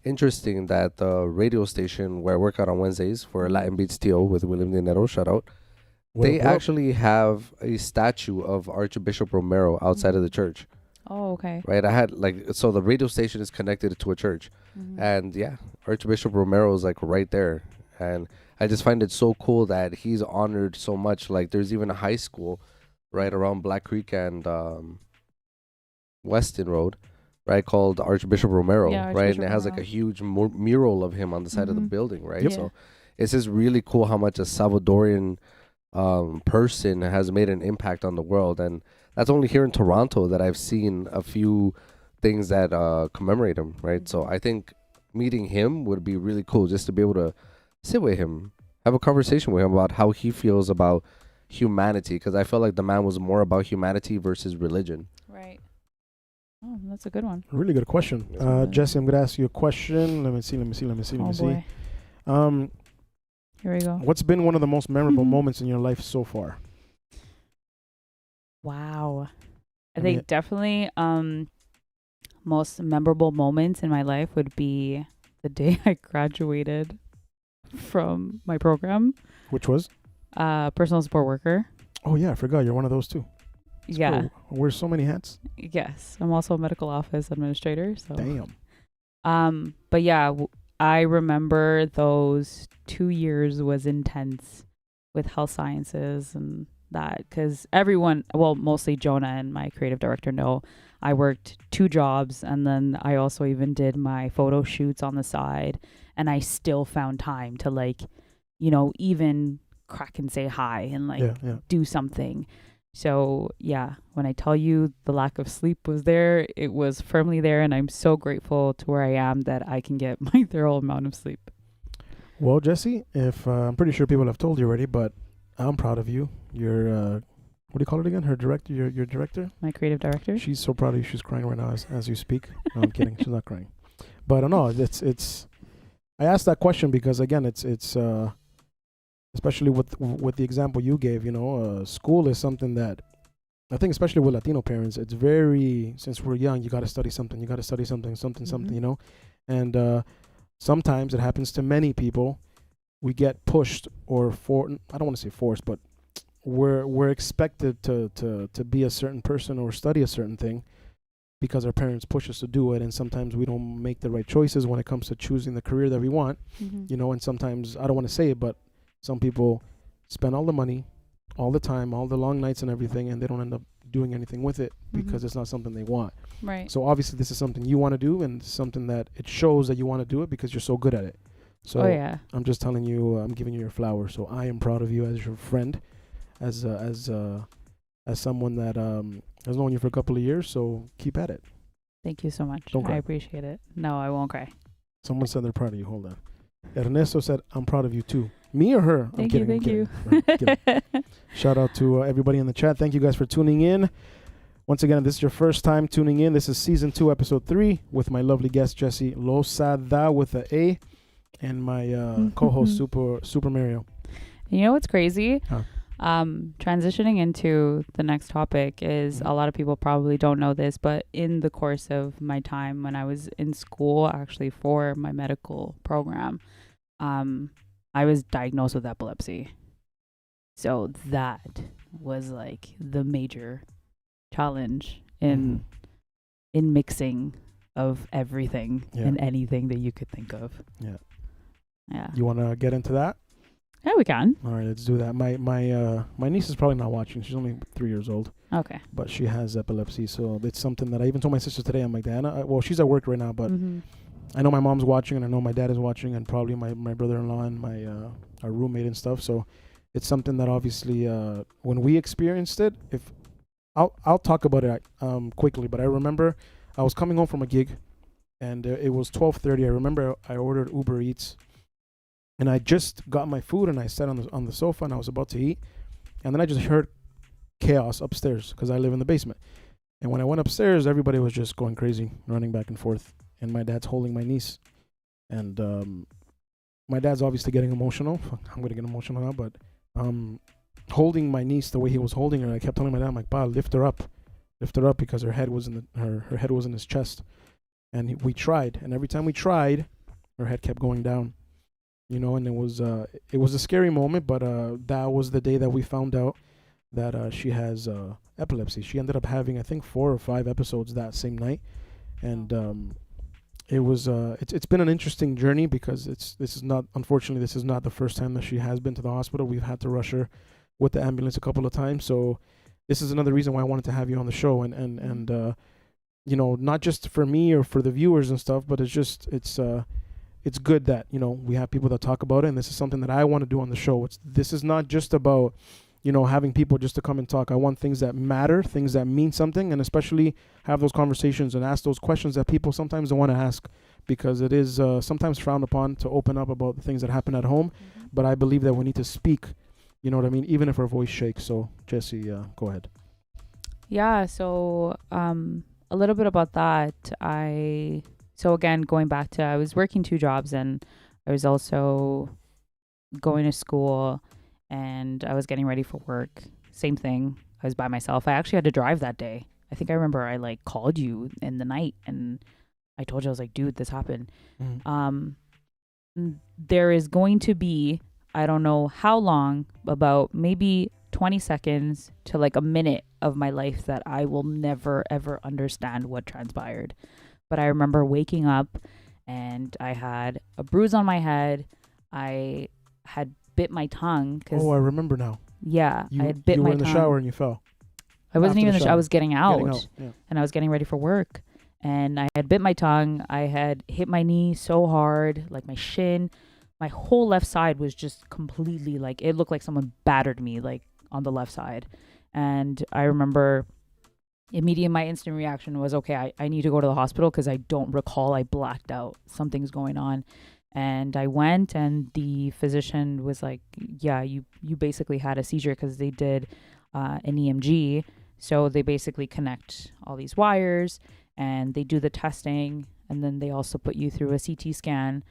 interesting that the radio station where I work out on Wednesdays for Latin Beats TO with William Dinero, shout out. They actually have a statue of Archbishop Romero outside of the church. Oh, okay. Right, so the radio station is connected to a church, and Archbishop Romero is like right there, and I just find it so cool that he's honored so much. Like, there's even a high school right around Black Creek and Weston Road, right, called Archbishop Romero, right? And it has like a huge mural of him on the side of the building, right? Yep. So it's just really cool how much a Salvadorian person has made an impact on the world. And that's only here in Toronto that I've seen a few things that commemorate him, right? So I think meeting him would be really cool, just to be able to sit with him, have a conversation with him about how he feels about humanity, because I felt like the man was more about humanity versus religion. Right. Oh, that's a good one. Really good question. Jesse, I'm going to ask you a question. Let me see. Here we go. What's been one of the most memorable moments in your life so far? Wow. I think definitely most memorable moments in my life would be the day I graduated from my program. Which was? personal support worker. Oh yeah, I forgot you're one of those too. It's Yeah. cool. Wear so many hats. Yes. I'm also a medical office administrator. So. Damn. But yeah, I remember those 2 years was intense with health sciences and that, because everyone, well, mostly Jona and my creative director know I worked 2 jobs, and then I also even did my photo shoots on the side, and I still found time to, like, you know, even crack and say hi and like do something. So yeah, when I tell you the lack of sleep was there, it was firmly there, and I'm so grateful to where I am that I can get my thorough amount of sleep. Well, Jessy, if I'm pretty sure people have told you already, but I'm proud of you. You're what do you call it again? Her director, your director? My creative director. She's so proud of you. She's crying right now as you speak. No, I'm kidding. She's not crying. But no, it's. I asked that question because again, it's especially with the example you gave. You know, school is something that I think, especially with Latino parents, it's very, since we're young, you got to study something. You got to study something. You know, and sometimes it happens to many people. We get pushed or I don't want to say forced, but we're expected to be a certain person or study a certain thing because our parents push us to do it, and sometimes we don't make the right choices when it comes to choosing the career that we want. You know, and sometimes, I don't want to say it, but some people spend all the money, all the time, all the long nights and everything, and they don't end up doing anything with it because it's not something they want. Right. So obviously this is something you want to do, and something that it shows that you want to do it because you're so good at it. So I'm just telling you, I'm giving you your flowers. So I am proud of you as your friend, as someone that has known you for a couple of years. So keep at it. Thank you so much. Don't cry. I appreciate it. No, I won't cry. Someone said they're proud of you. Hold on. Ernesto said, I'm proud of you too. Me or her? Thank you. Thank you. Right, shout out to everybody in the chat. Thank you guys for tuning in. Once again, if this is your first time tuning in, this is season 2, episode 3, with my lovely guest Jessy Lozada with an A, and my co-host Super Mario. You know what's crazy? Transitioning into the next topic is, a lot of people probably don't know this, but in the course of my time when I was in school, actually for my medical program, I was diagnosed with epilepsy. So that was like the major challenge in mixing of everything and anything that you could think of. Yeah. You want to get into that? Yeah, we can. All right, let's do that. My niece is probably not watching. She's only 3 years old. Okay. But she has epilepsy, so it's something that I even told my sister today. I'm like, Diana, well, she's at work right now, but I know my mom's watching, and I know my dad is watching, and probably my brother-in-law and my our roommate and stuff. So it's something that obviously when we experienced it, if I'll talk about it quickly, but I remember I was coming home from a gig, and it was 12:30. I remember I ordered Uber Eats, and I just got my food, and I sat on the sofa, and I was about to eat, and then I just heard chaos upstairs because I live in the basement. And when I went upstairs, everybody was just going crazy, running back and forth, and my dad's holding my niece, and my dad's obviously getting emotional. I'm gonna get emotional now, but holding my niece the way he was holding her, I kept telling my dad, I'm like, "Pa, lift her up," because her head was her head was in his chest, and we tried, and every time we tried, her head kept going down, you know, and it was a scary moment, but that was the day that we found out that she has epilepsy. She ended up having, I think, 4 or 5 episodes that same night, and it was it's been an interesting journey because this is not the first time that she has been to the hospital. We've had to rush her with the ambulance a couple of times, so this is another reason why I wanted to have you on the show, and you know, not just for me or for the viewers and stuff, but it's good that, you know, we have people that talk about it, and this is something that I want to do on the show. This is not just about, you know, having people just to come and talk. I want things that matter, things that mean something, and especially have those conversations and ask those questions that people sometimes don't want to ask, because it is sometimes frowned upon to open up about the things that happen at home. But I believe that we need to speak, you know what I mean, even if our voice shakes. So Jessy, go ahead. Yeah, so a little bit about that. So again, going back to, I was working 2 jobs, and I was also going to school, and I was getting ready for work. Same thing. I was by myself. I actually had to drive that day. I think I remember I like called you in the night, and I told you, I was like, dude, this happened. There is going to be I don't know how long, about maybe 20 seconds to like a minute of my life that I will never ever understand what transpired. But I remember waking up and I had a bruise on my head. I had bit my tongue because Oh, I remember now. yeah, You, I had bit you my were in the tongue. shower and you fell. I wasn't after even the in the shower. I was getting out, Getting out. Yeah. and I was getting ready for work. And I had bit my tongue. I had hit my knee so hard, like my shin. My whole left side was just completely like, it looked like someone battered me like on the left side. And I remember immediately my instant reaction was, okay, I need to go to the hospital because I don't recall. I blacked out. Something's going on. And I went, and the physician was like, yeah, you basically had a seizure, because they did an EMG. So they basically connect all these wires and they do the testing. And then they also put you through a CT scan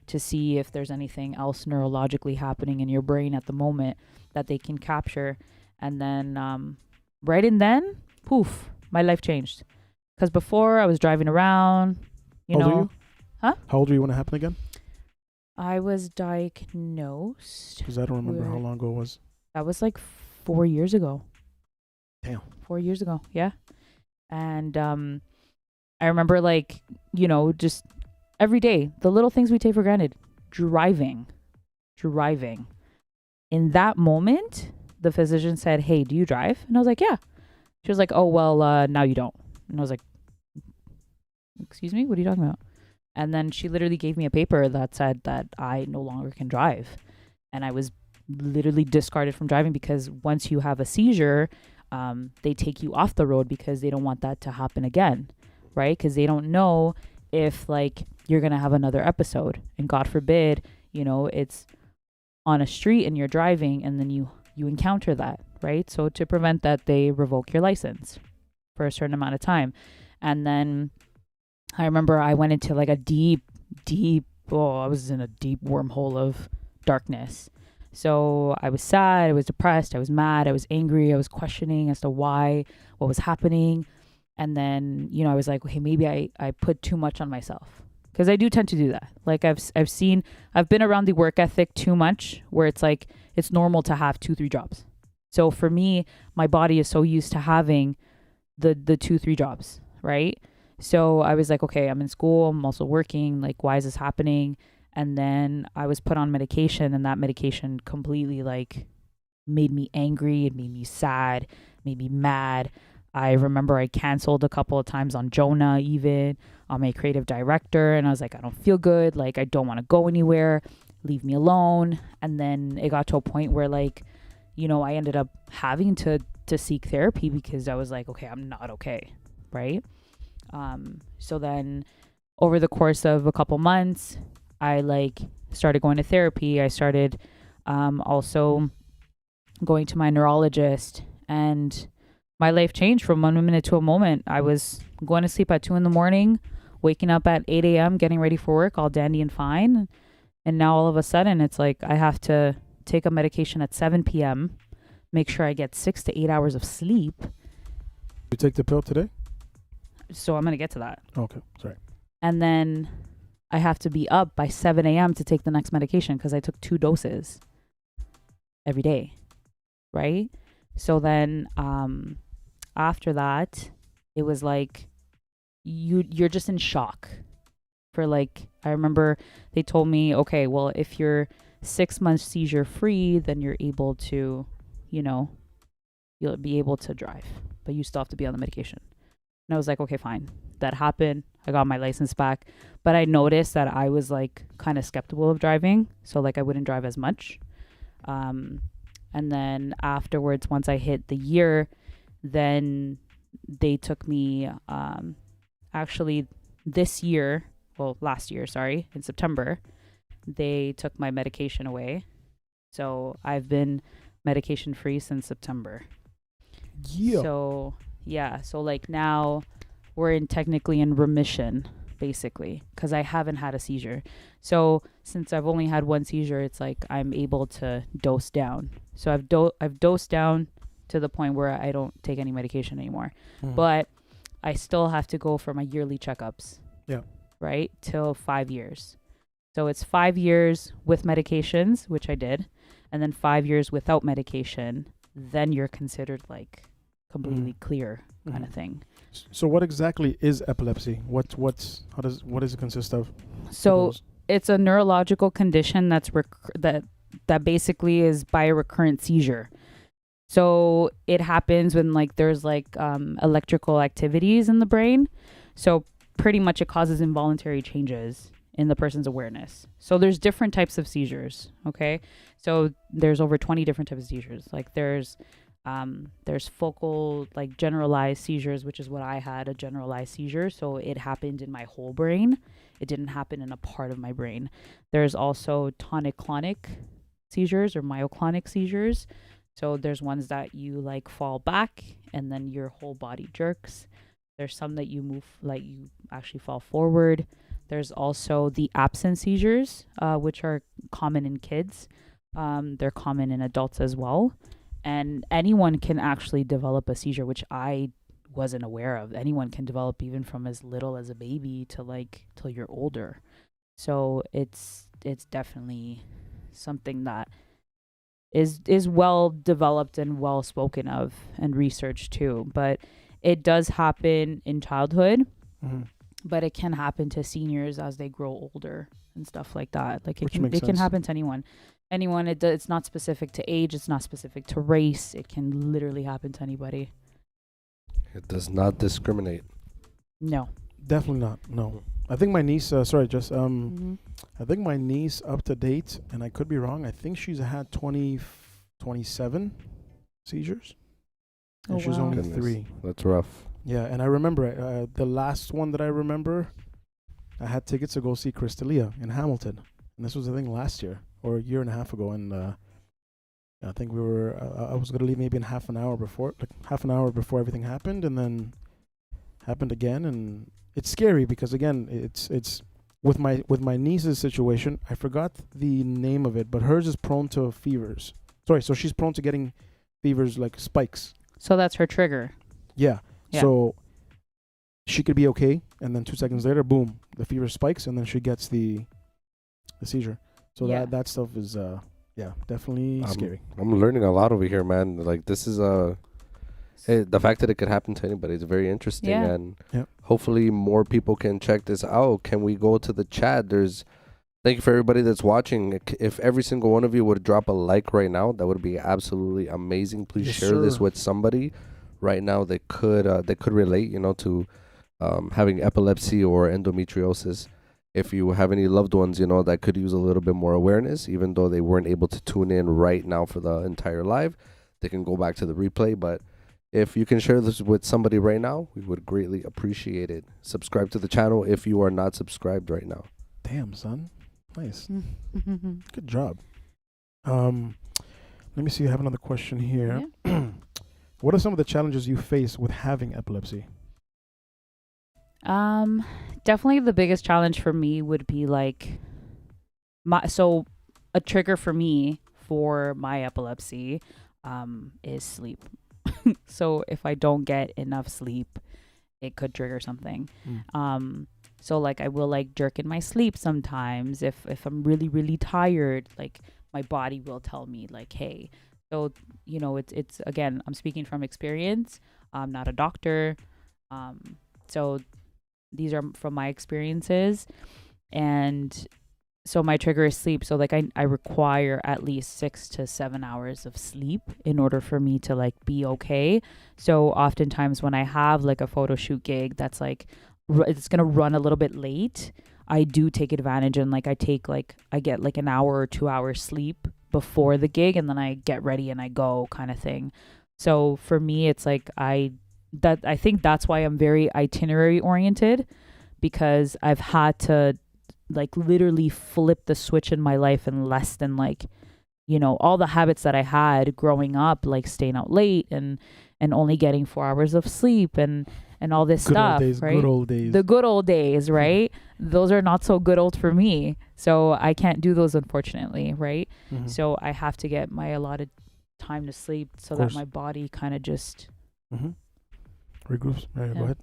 to see if there's anything else neurologically happening in your brain at the moment that they can capture. And then right in then, poof, my life changed. Because before I was driving around, you How old know. were you? Huh? How old were you when it happened again? I was diagnosed. Because I don't remember how long ago it was. That was like 4 years ago. Damn. 4 years ago, yeah. And I remember, like, you know, just every day, the little things we take for granted. Driving. In that moment, the physician said, hey, do you drive? And I was like, yeah. She was like, oh, well, now you don't. And I was like, excuse me? What are you talking about? And then she literally gave me a paper that said that I no longer can drive. And I was literally discarded from driving, because once you have a seizure, they take you off the road because they don't want that to happen again, right? Because they don't know if, like, you're going to have another episode. And God forbid, you know, it's on a street and you're driving and then you encounter that, right? So to prevent that, they revoke your license for a certain amount of time. And then I remember I went into like a I was in a deep wormhole of darkness. So I was sad, I was depressed, I was mad, I was angry, I was questioning as to why, what was happening. And then, you know, I was like, okay, maybe I put too much on myself. Because I do tend to do that. Like I've been around the work ethic too much, where it's like, it's normal to have 2-3 jobs. So for me, my body is so used to having the 2-3 jobs, right? So I was like, okay, I'm in school, I'm also working, like, why is this happening? And then I was put on medication, and that medication completely, like, made me angry, it made me sad, made me mad. I remember I canceled a couple of times on Jona, even on my creative director, and I was like, I don't feel good, like, I don't want to go anywhere, leave me alone. And then it got to a point where, like, you know, I ended up having to seek therapy, because I was like, okay, I'm not okay, right? So then over the course of a couple months, I like started going to therapy. I started also going to my neurologist, and my life changed from 1 minute to a moment. I was going to sleep at 2 a.m, waking up at 8 a.m, getting ready for work, all dandy and fine. And now all of a sudden it's like I have to take a medication at 7 p.m, make sure I get 6 to 8 hours of sleep. You take the pill today? So I'm going to get to that. Okay, sorry. And then I have to be up by 7 a.m. to take the next medication, because I took 2 doses every day, right? So then after that, it was like you're just in shock for, like, I remember they told me, okay, well, if you're 6 months seizure free, then you're able to, you know, you'll be able to drive, but you still have to be on the medication. And I was like, okay, fine. That happened. I got my license back. But I noticed that I was, like, kind of skeptical of driving. So, like, I wouldn't drive as much. And then afterwards, once I hit the year, then they took me, actually this year, well, last year, sorry, in September, they took my medication away. So I've been medication free since September. Yeah. So yeah, so like now we're technically in remission, basically, because I haven't had a seizure. So since I've only had one seizure, it's like I'm able to dose down. So I've dosed down to the point where I don't take any medication anymore. But I still have to go for my yearly checkups. Yeah. Right? Till 5 years. So it's 5 years with medications, which I did, and then 5 years without medication. Then you're considered like completely clear kind of thing. So what exactly is epilepsy? What does it consist of? So it's a neurological condition that basically is by a recurrent seizure. So it happens when like there's like electrical activities in the brain. So pretty much it causes involuntary changes in the person's awareness. So there's different types of seizures. Okay, so there's over 20 different types of seizures. Like there's focal, like generalized seizures, which is what I had, a generalized seizure. So it happened in my whole brain. It didn't happen in a part of my brain. There's also tonic-clonic seizures or myoclonic seizures. So there's ones that you like fall back and then your whole body jerks. There's some that you move, like you actually fall forward. There's also the absent seizures, which are common in kids. They're common in adults as well. And anyone can actually develop a seizure, which I wasn't aware of. Anyone can develop even from as little as a baby to like till you're older. So it's definitely something that is well developed and well spoken of and researched too. But it does happen in childhood, but it can happen to seniors as they grow older and stuff like that. Like it can happen to anyone. It's not specific to age. It's not specific to race. It can literally happen to anybody. It does not discriminate. No. Definitely not. No. I think my niece, I think my niece up to date, and I could be wrong, I think she's had 27 seizures. And she's wow. only 3. That's rough. Yeah, and I remember the last one that I remember, I had tickets to go see Crystalia in Hamilton. And this was, I think, last year or a year and a half ago. And I think I was going to leave maybe in half an hour before everything happened, and then happened again. And it's scary because, again, it's with my niece's situation, I forgot the name of it, but hers is prone to fevers. Sorry, so she's prone to getting fevers like spikes. So that's her trigger. Yeah. So she could be okay, and then 2 seconds later, boom, the fever spikes, and then she gets the seizure. So that stuff is definitely scary. I'm learning a lot over here, man. Like this is the fact that it could happen to anybody is very interesting, and hopefully more people can check this out. Can we go to the chat? Thank you for everybody that's watching. If every single one of you would drop a like right now, that would be absolutely amazing. Please share this with somebody right now that could relate, to having epilepsy or endometriosis. If you have any loved ones, that could use a little bit more awareness, even though they weren't able to tune in right now for the entire live, they can go back to the replay. But if you can share this with somebody right now, we would greatly appreciate it. Subscribe to the channel if you are not subscribed right now. Damn, son. Nice. Good job. Let me see. I have another question here. Yeah. What are some of the challenges you face with having epilepsy? Definitely the biggest challenge for me would be like a trigger for me for my epilepsy is sleep. So if I don't get enough sleep, it could trigger something. So like I will like jerk in my sleep sometimes if I'm really, really tired, like my body will tell me like, hey. So, it's again, I'm speaking from experience. I'm not a doctor. So these are from my experiences. And so my trigger is sleep. So like I require at least 6 to 7 hours of sleep in order for me to like be okay. So oftentimes when I have like a photo shoot gig that's like, it's going to run a little bit late, I do take advantage and like I get like an hour or 2 hours sleep before the gig, and then I get ready and I go kind of thing. So for me, it's like I think that's why I'm very itinerary oriented, because I've had to like literally flip the switch in my life in less than like, all the habits that I had growing up, like staying out late and only getting 4 hours of sleep and all this stuff, right? Good old days. The good old days, right? Those are not so good old for me. So I can't do those, unfortunately, right? So I have to get my allotted time to sleep so that my body kind of just regroups. Right, go ahead.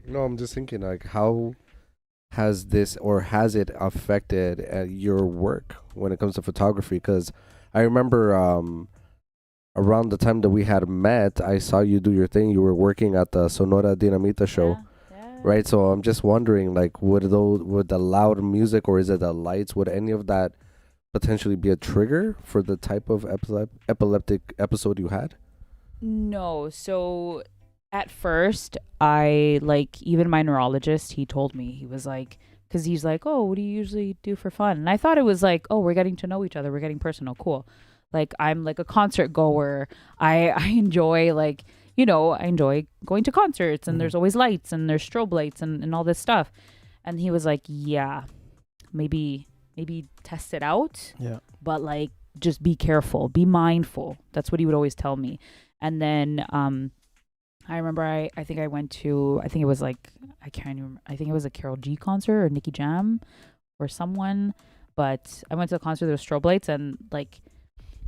No, I'm just thinking like how has it affected your work when it comes to photography? Because I remember around the time that we had met, I saw you do your thing. You were working at the Sonora Dinamita show, right? So I'm just wondering, like, would the loud music, or is it the lights? Would any of that potentially be a trigger for the type of epileptic episode you had? No. So at first, I like, even my neurologist, he told me, he was like, because he's like, oh, what do you usually do for fun? And I thought it was like, oh, we're getting to know each other. We're getting personal. Cool. Like, I'm like a concert goer. I enjoy, like, I enjoy going to concerts, and there's always lights and there's strobe lights and all this stuff. And he was like, yeah, maybe test it out. Yeah. But like, just be careful, be mindful. That's what he would always tell me. And then I remember I think I went to, I think it was like, I can't remember, I think it was a Carol G concert or Nicki Jam or someone. But I went to a concert, there was strobe lights, and like,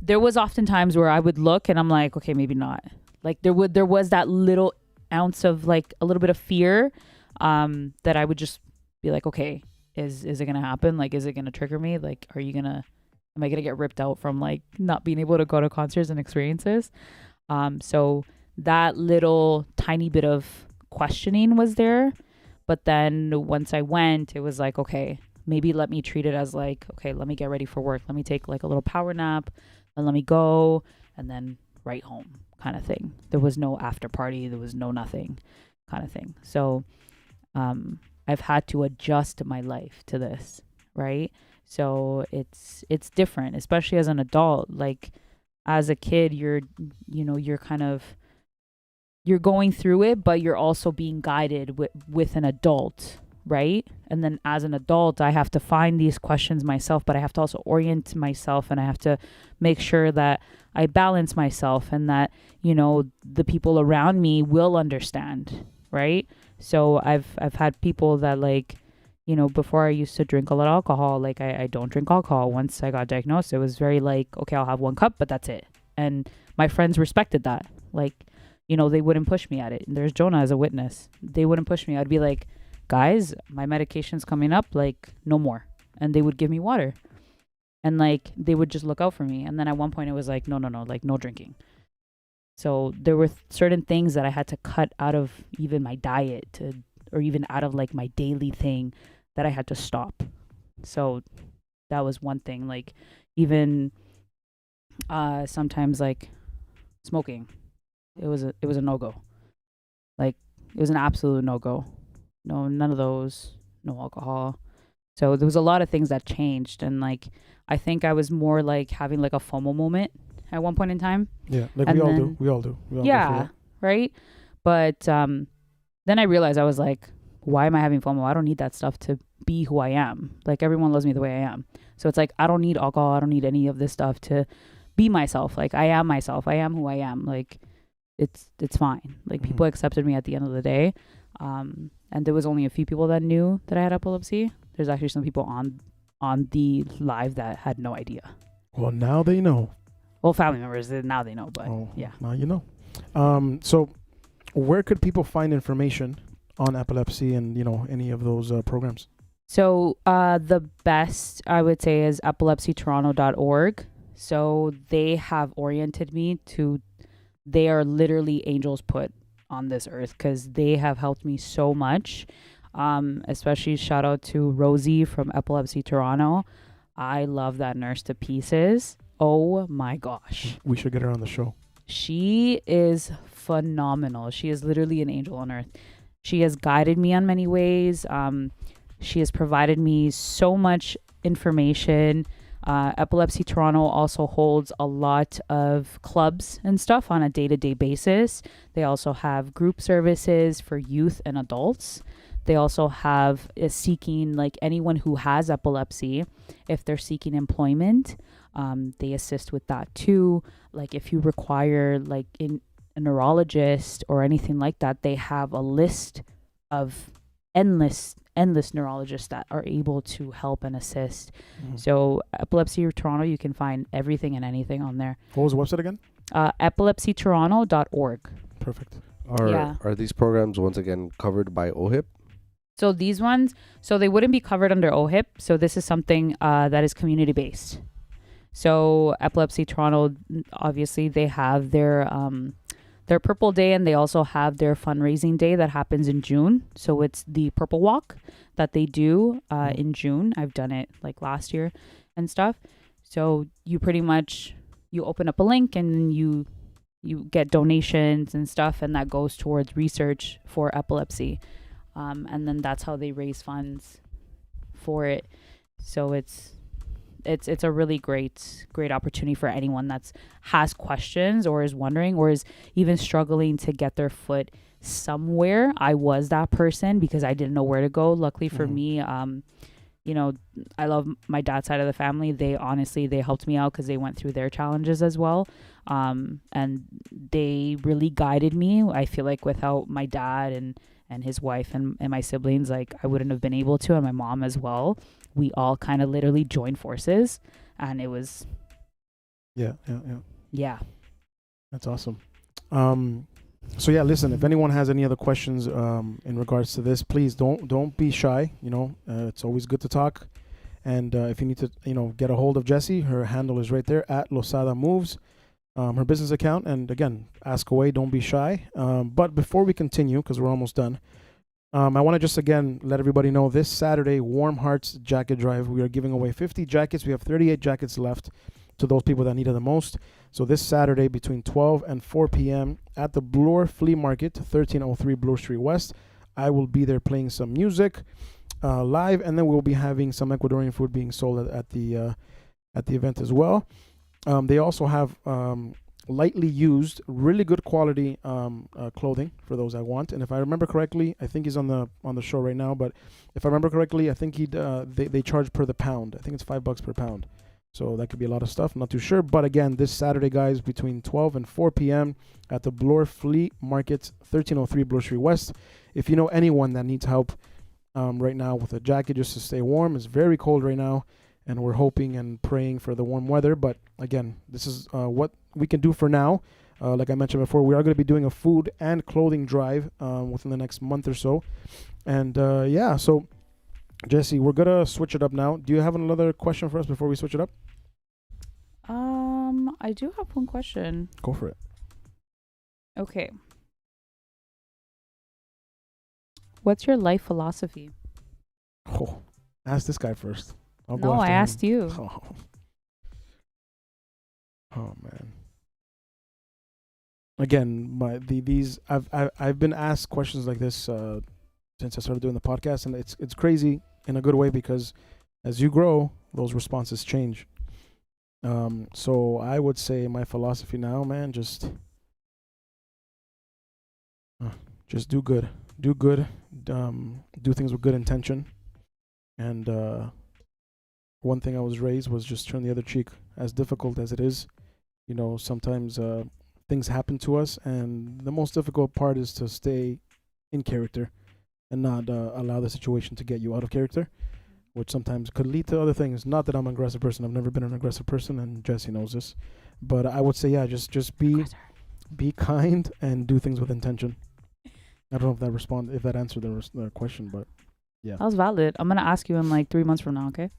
there was often times where I would look and I'm like, okay, maybe not. Like, there was that little ounce of like a little bit of fear that I would just be like, okay, is it gonna happen? Like, is it gonna trigger me? Like, am I gonna get ripped out from like not being able to go to concerts and experiences? So that little tiny bit of questioning was there. But then once I went, it was like, okay, maybe let me treat it as like, okay, let me get ready for work. Let me take like a little power nap and let me go, and then right home kind of thing. There was no after party. There was no nothing kind of thing. So I've had to adjust my life to this, right? So it's different, especially as an adult. Like, as a kid, you're going through it, but you're also being guided with an adult, right? And then as an adult, I have to find these questions myself, but I have to also orient myself, and I have to make sure that I balance myself, and that, the people around me will understand, right? So I've had people that, like, before I used to drink a lot of alcohol. Like, I don't drink alcohol. Once I got diagnosed, it was very like, okay, I'll have one cup, but that's it. And my friends respected that. Like, they wouldn't push me at it. And there's Jona as a witness. They wouldn't push me. I'd be like, guys, my medication's coming up, like, no more. And they would give me water. And like, they would just look out for me. And then at one point it was like, no, like, no drinking. So there were certain things that I had to cut out of even my diet or even out of like my daily thing that I had to stop. So that was one thing. Like, even sometimes like smoking, it was a no-go. Like, it was an absolute no-go. No, none of those, no alcohol. So there was a lot of things that changed. And like, I think I was more like having like a FOMO moment at one point in time. Yeah, like, and we all do. Yeah, right? But then I realized, I was like, why am I having FOMO? I don't need that stuff to be who I am. Like, everyone loves me the way I am. So it's like, I don't need alcohol. I don't need any of this stuff to be myself. Like, I am myself. I am who I am. Like, it's fine. Like, people accepted me at the end of the day. And there was only a few people that knew that I had epilepsy. There's actually some people on the live that had no idea. Well, now they know. Well, family members, now they know, but yeah. Now you know. So where could people find information on epilepsy and, any of those programs? So the best, I would say, is epilepsytoronto.org. So they have oriented me to, they are literally angels put on this earth, because they have helped me so much. Especially shout out to Rosie from Epilepsy Toronto. I love that nurse to pieces. Oh my gosh. We should get her on the show. She is phenomenal. She is literally an angel on earth. She has guided me on many ways. She has provided me so much information. Epilepsy Toronto also holds a lot of clubs and stuff on a day-to-day basis. They also have group services for youth and adults. They also have seeking, like, anyone who has epilepsy, if they're seeking employment, they assist with that too. Like, if you require like a neurologist or anything like that, they have a list of endless neurologists that are able to help and assist. So Epilepsy Toronto, you can find everything and anything on there. What was the website again? Epilepsytoronto.org. Perfect. Are these programs once again covered by OHIP? So these ones, so they wouldn't be covered under OHIP. So this is something that is community based. So Epilepsy Toronto, obviously, they have their Purple Day, and they also have their fundraising day that happens in June. So it's the Purple Walk that they do in June. I've done it like last year and stuff. So you pretty much, you open up a link and you get donations and stuff, and that goes towards research for epilepsy. And then that's how they raise funds for it. So it's a really great opportunity for anyone that's has questions or is wondering or is even struggling to get their foot somewhere. I was that person because I didn't know where to go. Luckily for me, you know, I love my dad's side of the family. They helped me out because they went through their challenges as well. And they really guided me. I feel like without my dad and his wife and my siblings, like I wouldn't have been able to, and my mom as well. We all kind of literally joined forces, and it was Yeah. That's awesome. So yeah, listen, if anyone has any other questions in regards to this, please don't be shy. You know, it's always good to talk. And if you need to, you know, get a hold of Jessy, her handle is right there at Lozada Moves, her business account. And again, ask away. Don't be shy. But before we continue, because we're almost done, I want to just again let everybody know this Saturday, Warm Hearts Jacket Drive. We are giving away 50 jackets. We have 38 jackets left to those people that need it the most. So this Saturday between 12 and 4 p.m. at the Bloor Flea Market, 1303 Bloor Street West, I will be there playing some music live, and then we'll be having some Ecuadorian food being sold at the event as well. They also have lightly used, really good quality clothing for those that want. And if I remember correctly, I think he's on the show right now. But if I remember correctly, I think they charge per the pound. I think it's $5 per pound. So that could be a lot of stuff. I'm not too sure. But again, this Saturday, guys, between 12 and 4 p.m. at the Bloor Flea Market, 1303 Bloor Street West. If you know anyone that needs help right now with a jacket just to stay warm, it's very cold right now. And we're hoping and praying for the warm weather. But again, this is what we can do for now. Like I mentioned before, we are going to be doing a food and clothing drive within the next month or so. And yeah, so Jessy, we're going to switch it up now. Do you have another question for us before we switch it up? I do have one question. Go for it. Okay. What's your life philosophy? Oh, ask this guy first. No, I asked you. Oh man. Again, these I've been asked questions like this since I started doing the podcast, and it's crazy in a good way because as you grow, those responses change. So I would say my philosophy now, man, just do good, do things with good intention, and one thing I was raised was just turn the other cheek. As difficult as it is, you know, sometimes things happen to us, and the most difficult part is to stay in character and not allow the situation to get you out of character, which sometimes could lead to other things. Not that I'm an aggressive person. I've never been an aggressive person, and Jessy knows this. But I would say, yeah, just be kind and do things with intention. I don't know if that answered the question, but yeah. That was valid. I'm going to ask you in like 3 months from now, okay?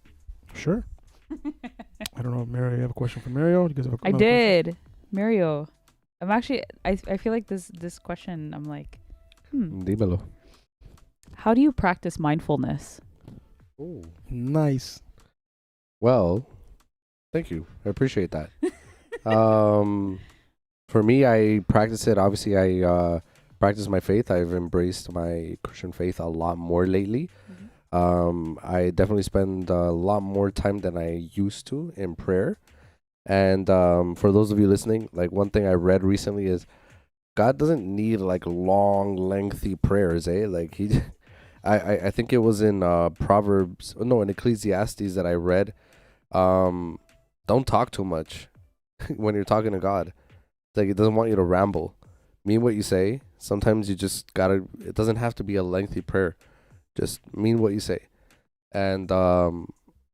Sure. I don't know if Mario, you have a question for Mario? Do you guys have I did. Question? Mario. I'm actually, I feel like this question, I'm like, Dímelo. How do you practice mindfulness? Oh, nice. Well, thank you. I appreciate that. For me, I practice it. Obviously, I practice my faith. I've embraced my Christian faith a lot more lately. I definitely spend a lot more time than I used to in prayer. And for those of you listening, like one thing I read recently is God doesn't need like long, lengthy prayers, Like I think it was in in Ecclesiastes that I read. Don't talk too much when you're talking to God. Like it doesn't want you to ramble. Mean what you say. Sometimes you just gotta. It doesn't have to be a lengthy prayer. Just mean what you say. And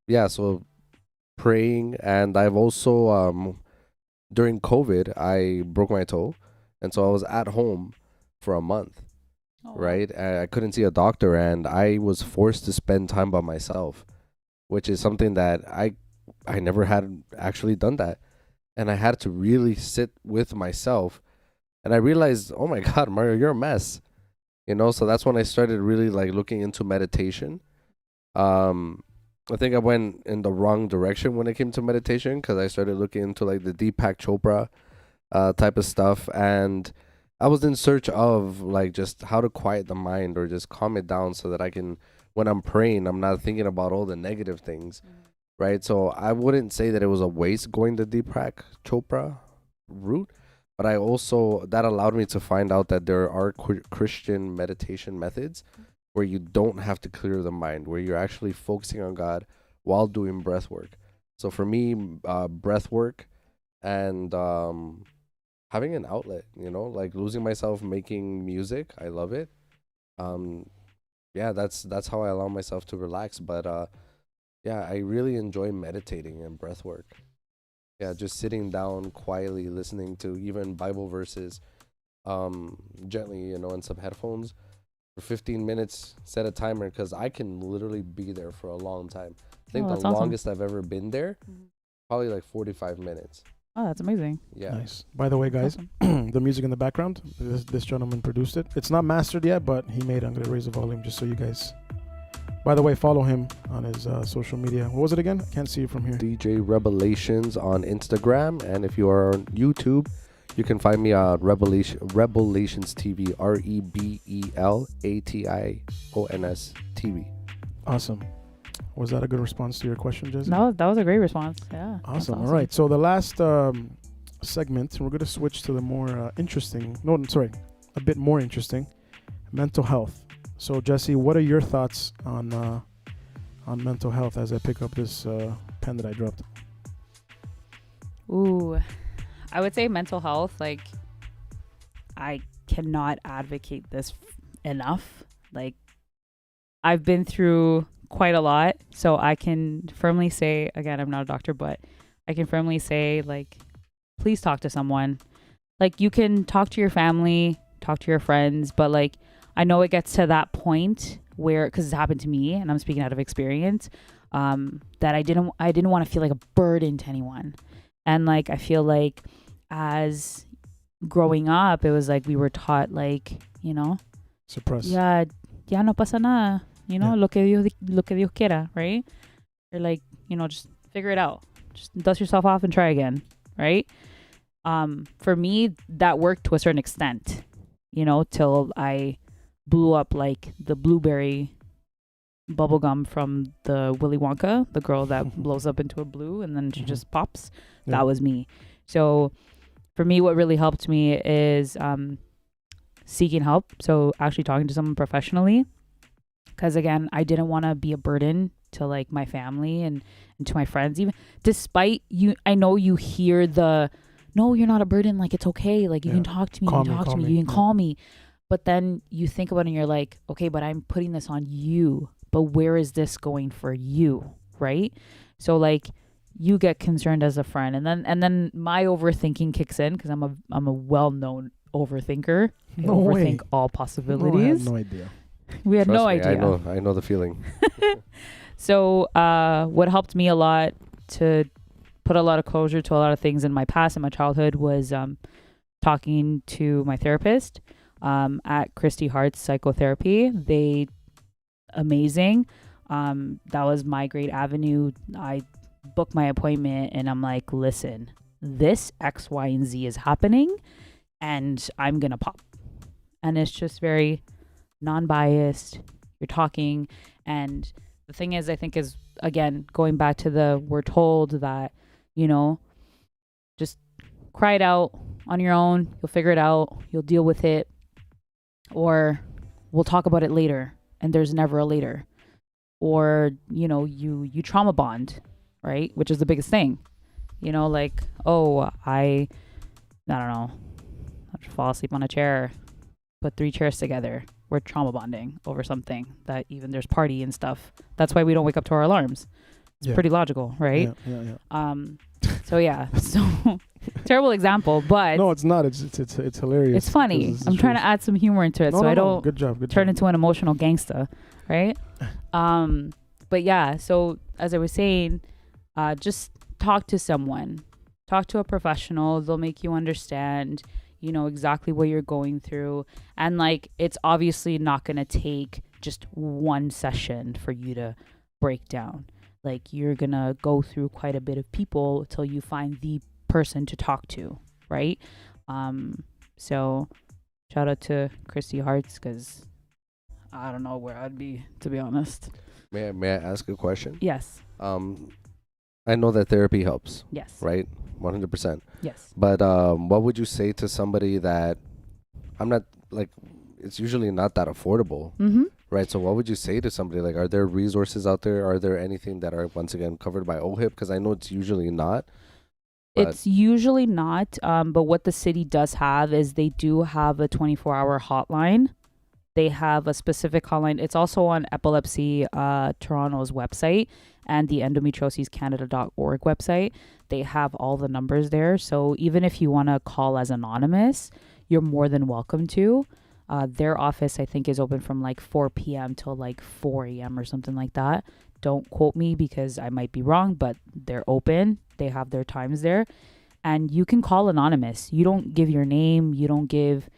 yeah, so praying. And I've also during COVID I broke my toe, and so I was at home for a month. right? I couldn't see a doctor, and I was forced to spend time by myself, which is something that I never had actually done that. And I had to really sit with myself, and I realized, oh my God, Mario, you're a mess. So that's when I started really like looking into meditation. I think I went in the wrong direction when it came to meditation, because I started looking into like the Deepak Chopra type of stuff, and I was in search of like just how to quiet the mind or just calm it down so that I can, when I'm praying, I'm not thinking about all the negative things, right? So I wouldn't say that it was a waste going the Deepak Chopra route, but that allowed me to find out that there are Christian meditation methods where you don't have to clear the mind, where you're actually focusing on God while doing breath work. So for me, breath work and having an outlet, like losing myself making music. I love it. That's how I allow myself to relax. But I really enjoy meditating and breath work. Yeah, just sitting down quietly, listening to even Bible verses, gently, in some headphones for 15 minutes. Set a timer, because I can literally be there for a long time. I think the longest I've ever been there, probably like 45 minutes. Oh, that's amazing. Yeah. Nice. By the way, guys, the music in the background, this gentleman produced it. It's not mastered yet, but he made it. I'm going to raise the volume just so you guys... By the way, follow him on his social media. What was it again? I can't see it from here. DJ Revelations on Instagram. And if you are on YouTube, you can find me on Revelations TV, Rebelations TV. Awesome. Was that a good response to your question, Jessy? No, that was a great response. Yeah. Awesome. All right. So the last segment, we're going to switch to the more a bit more interesting, mental health. So, Jessy, what are your thoughts on mental health as I pick up this pen that I dropped? Ooh, I would say mental health. Like, I cannot advocate this enough. Like, I've been through quite a lot, so I can firmly say, again, I'm not a doctor, but I can firmly say, like, please talk to someone. Like, you can talk to your family, talk to your friends, but like, I know it gets to that point where, because it's happened to me, and I'm speaking out of experience, that I didn't want to feel like a burden to anyone. And like, I feel like as growing up, it was like we were taught, like, suppress. Yeah, no pasa nada. Lo que Dios quiera, right? Or like, just figure it out. Just dust yourself off and try again, right? For me, that worked to a certain extent, till I blew up like the blueberry bubblegum from the Willy Wonka, the girl that blows up into a blue and then she just pops. Yeah. That was me. So for me, what really helped me is seeking help. So actually talking to someone professionally. Because again, I didn't want to be a burden to like my family and to my friends. Even despite I know you hear no, you're not a burden. Like, it's okay. Like, you can talk to me. You can call me. But then you think about it and you're like, okay, but I'm putting this on you. But where is this going for you? Right? So like, you get concerned as a friend. And then my overthinking kicks in, because I'm a well-known overthinker. I overthink all possibilities. I have no idea. We had Trust no me, idea. I know the feeling. So what helped me a lot to put a lot of closure to a lot of things in my past and my childhood was talking to my therapist at Christy Hart's psychotherapy. They amazing. That was my great avenue. I booked my appointment and I'm like, listen, this X, Y, and Z is happening and I'm gonna pop. And it's just very non-biased. You're talking, and the thing is, I think is, again, going back to we're told that, just cry it out on your own. You'll figure it out. You'll deal with it. Or we'll talk about it later, and there's never a later. Or, you trauma bond, right? Which is the biggest thing. Like, oh, I don't know, I fall asleep on a chair, put 3 chairs together. We're trauma bonding over something that even there's party and stuff. That's why we don't wake up to our alarms. It's pretty logical, right? Yeah. So yeah. So Terrible example, but No, it's not. It's hilarious. it's funny. I'm trying to add some humor into it, No, so no, I no. don't Good job. Good turn job. into an emotional gangster, right? But yeah, so as I was saying, just talk to someone, talk to a professional. They'll make you understand, you know, exactly what you're going through. And like, it's obviously not going to take just one session for you to break down. Like, you're going to go through quite a bit of people till you find the person to talk to, right? So shout out to Christy Hartz, because I don't know where I'd be, to be honest. May I ask a question? Yes. I know that therapy helps, Yes. right? 100%. Yes. But what would you say to somebody that I'm not like? It's usually not that affordable, Mm-hmm. right? So what would you say to somebody? Like, are there resources out there? Are there anything that are once again covered by OHIP? Because I know it's usually not. But It's usually not. But what the city does have is they do have a 24-hour hotline. They have a specific hotline. It's also on Epilepsy Toronto's website and the endometriosiscanada.org website. They have all the numbers there. So even if you want to call as anonymous, you're more than welcome to. Their office, I think, is open from like 4 p.m. till like 4 a.m. or something like that. Don't quote me because I might be wrong, but they're open. They have their times there. And you can call anonymous. You don't give your name. You don't give...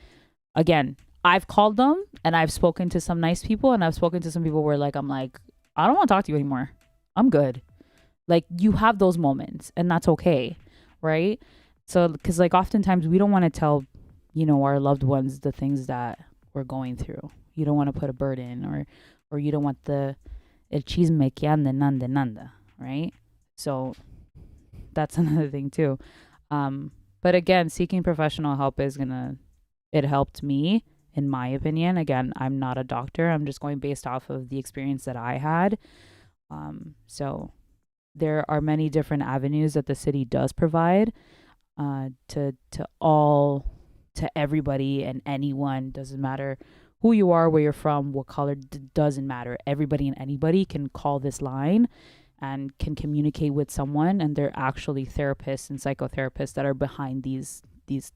Again, I've called them and I've spoken to some nice people, and I've spoken to some people where like, I'm like, I don't want to talk to you anymore. I'm good. Like, you have those moments, and that's okay. Right? So, because like oftentimes we don't want to tell, you know, our loved ones the things that we're going through. You don't want to put a burden, or you don't want the el chisme que anda nanda nanda, right? So that's another thing too. But again, seeking professional help it helped me, in my opinion. Again, I'm not a doctor. I'm just going based off of the experience that I had. So there are many different avenues that the city does provide to everybody and anyone. Doesn't matter who you are, where you're from, what color, doesn't matter. Everybody and anybody can call this line and can communicate with someone, and they're actually therapists and psychotherapists that are behind these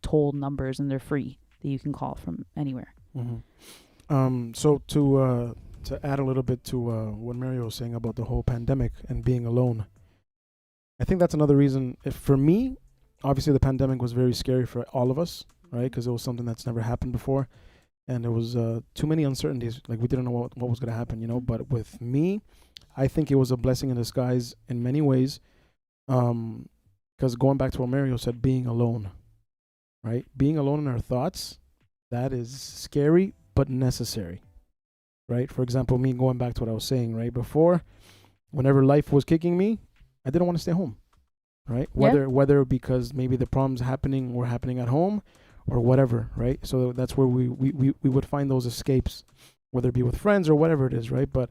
toll numbers, and they're free, that you can call from anywhere. Mm-hmm. So to add a little bit to what Mario was saying about the whole pandemic and being alone, I think that's another reason. If for me, obviously the pandemic was very scary for all of us, right? Because it was something that's never happened before, and there was too many uncertainties. Like, we didn't know what was going to happen, you know. But with me, I think it was a blessing in disguise in many ways, because going back to what Mario said, being alone, right? Being alone in our thoughts, that is scary but necessary, right? For example, me going back to what I was saying, right? Before, whenever life was kicking me, I didn't want to stay home, right? Whether because maybe the problems were happening at home, or whatever, right? So that's where we would find those escapes, whether it be with friends or whatever it is, right? But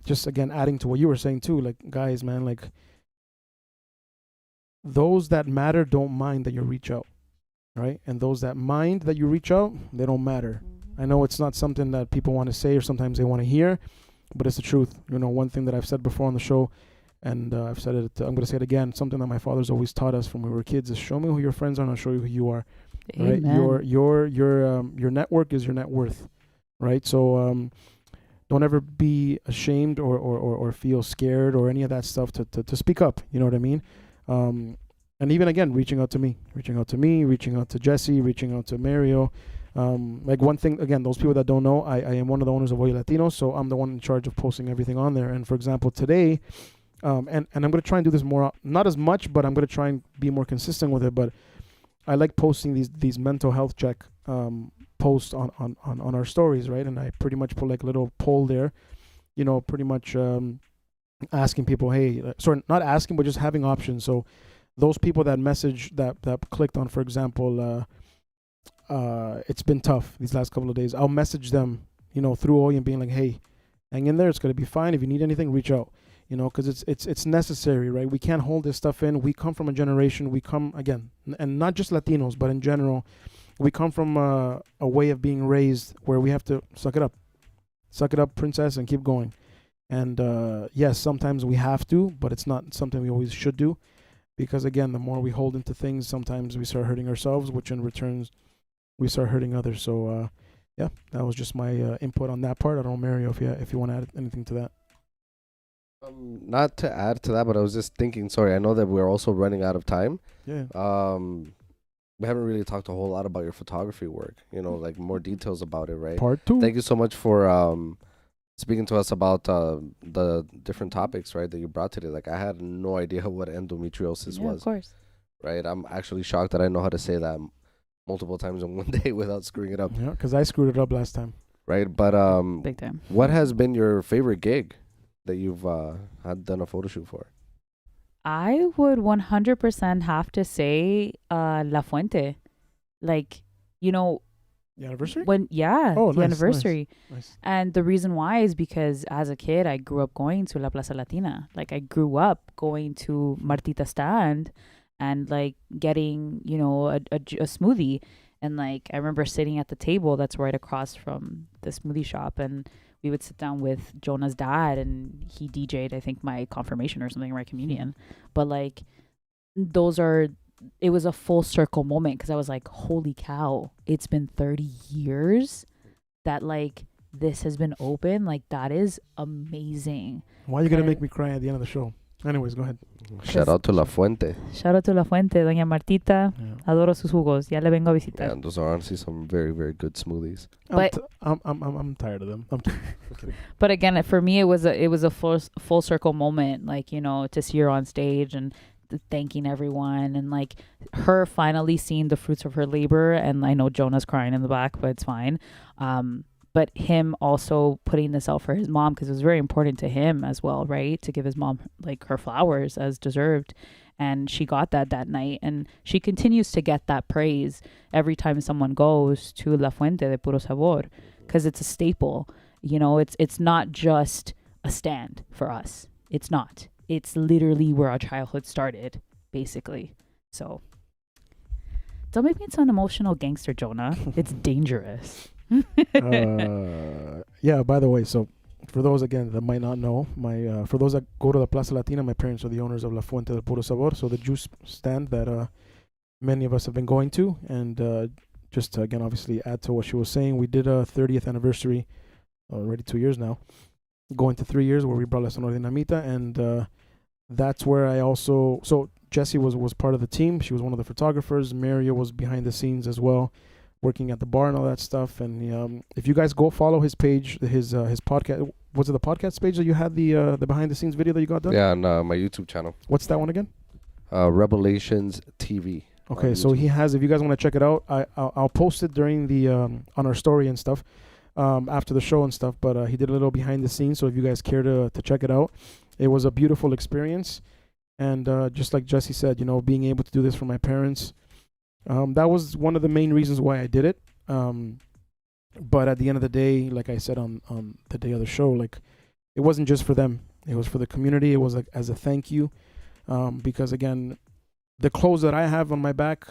just again, adding to what you were saying too, like, guys, man, like, those that matter don't mind that you reach out, right? And those that mind that you reach out, they don't matter. I know it's not something that people want to say, or sometimes they want to hear, but it's the truth. You know, one thing that I've said before on the show, and I've said it, I'm going to say it again, something that my father's always taught us from when we were kids, is show me who your friends are and I'll show you who you are. Right? Your network is your net worth, right? So don't ever be ashamed or feel scared or any of that stuff to speak up. You know what I mean? And even again, reaching out to me, reaching out to Jessy, reaching out to Mario. Like, one thing, again, those people that don't know, I am one of the owners of Oye Latino, so I'm the one in charge of posting everything on there. And for example, today, and I'm going to try and do this more, not as much, but I'm going to try and be more consistent with it. But I like posting these mental health check posts on our stories, right? And I pretty much put like a little poll there, you know, pretty much asking people, hey, sorry, not asking, but just having options. So those people that message that clicked on, for example, it's been tough these last couple of days, I'll message them, you know, through Oye and being like, hey, hang in there, it's going to be fine. If you need anything, reach out. You know, because it's necessary, right? We can't hold this stuff in. We come from a generation. We come, again, and not just Latinos, but in general, we come from a way of being raised where we have to suck it up, princess, and keep going. And yes, sometimes we have to, but it's not something we always should do. because again, the more we hold into things, sometimes we start hurting ourselves, which in returns we start hurting others. So yeah, that was just my input on that part. I don't know, Mario, if you want to add anything to that. Not to add to that, but I was just thinking. Sorry, I know that we're also running out of time. Yeah. We haven't really talked a whole lot about your photography work. Like more details about it, right? Part 2. Thank you so much for speaking to us about the different topics, right, that you brought today. Like, I had no idea what endometriosis was. Of course. Right? I'm actually shocked that I know how to say that multiple times in one day without screwing it up. Yeah, because I screwed it up last time. Right? But Big time. what has been your favorite gig that you've had done a photo shoot for? I would 100% have to say La Fuente. Like, The anniversary? the nice, anniversary. Nice. And the reason why is because as a kid, I grew up going to La Plaza Latina. Like, I grew up going to Martita stand and like getting, a smoothie. And like, I remember sitting at the table that's right across from the smoothie shop, and we would sit down with Jona's dad, and he DJ'd, I think, my confirmation or something, my communion. But like, it was a full circle moment, because I was like, holy cow, it's been 30 years that like this has been open. Like, that is amazing. Why are you going to make me cry at the end of the show? Anyways, go ahead. Shout out to La Fuente. Shout out to La Fuente, Doña Martita. Yeah. Adoro sus jugos. Ya le vengo a visitar. Yeah, those are honestly some very, very good smoothies. But- I'm tired of them. I'm kidding. But again, for me, it was a full circle moment, like, to see her on stage and thanking everyone, and like her finally seeing the fruits of her labor. And I know Jonah's crying in the back, but it's fine. But him also putting this out for his mom, because it was very important to him as well, right? To give his mom like her flowers as deserved. And she got that night. And she continues to get that praise every time someone goes to La Fuente de Puro Sabor, because it's a staple. It's not just a stand for us. It's not. It's literally where our childhood started, basically. So don't make me sound emotional, gangster Jonah. It's dangerous. Yeah, by the way, so for those again that might not know, for those that go to the Plaza Latina, my parents are the owners of La Fuente del Puro Sabor, so the juice stand that many of us have been going to. And just to again obviously add to what she was saying, we did a 30th anniversary already 2 years now, going to 3 years, where we brought La Sonora Dinamita. And that's where I also, so Jessy was part of the team. She was one of the photographers. Mario was behind the scenes as well, working at the bar and all that stuff. And if you guys go follow his page, his podcast, was it the podcast page that you had the behind the scenes video that you got done? Yeah, on my YouTube channel. What's that one again? Revelations TV. Okay, so he has, if you guys want to check it out, I'll post it during the on our story and stuff, after the show and stuff. But he did a little behind the scenes, so if you guys care to check it out, it was a beautiful experience. And just like Jessy said, being able to do this for my parents, that was one of the main reasons why I did it. But at the end of the day, like I said on the day of the show, like, it wasn't just for them. It was for the community. It was like as a thank you, because again, the clothes that I have on my back,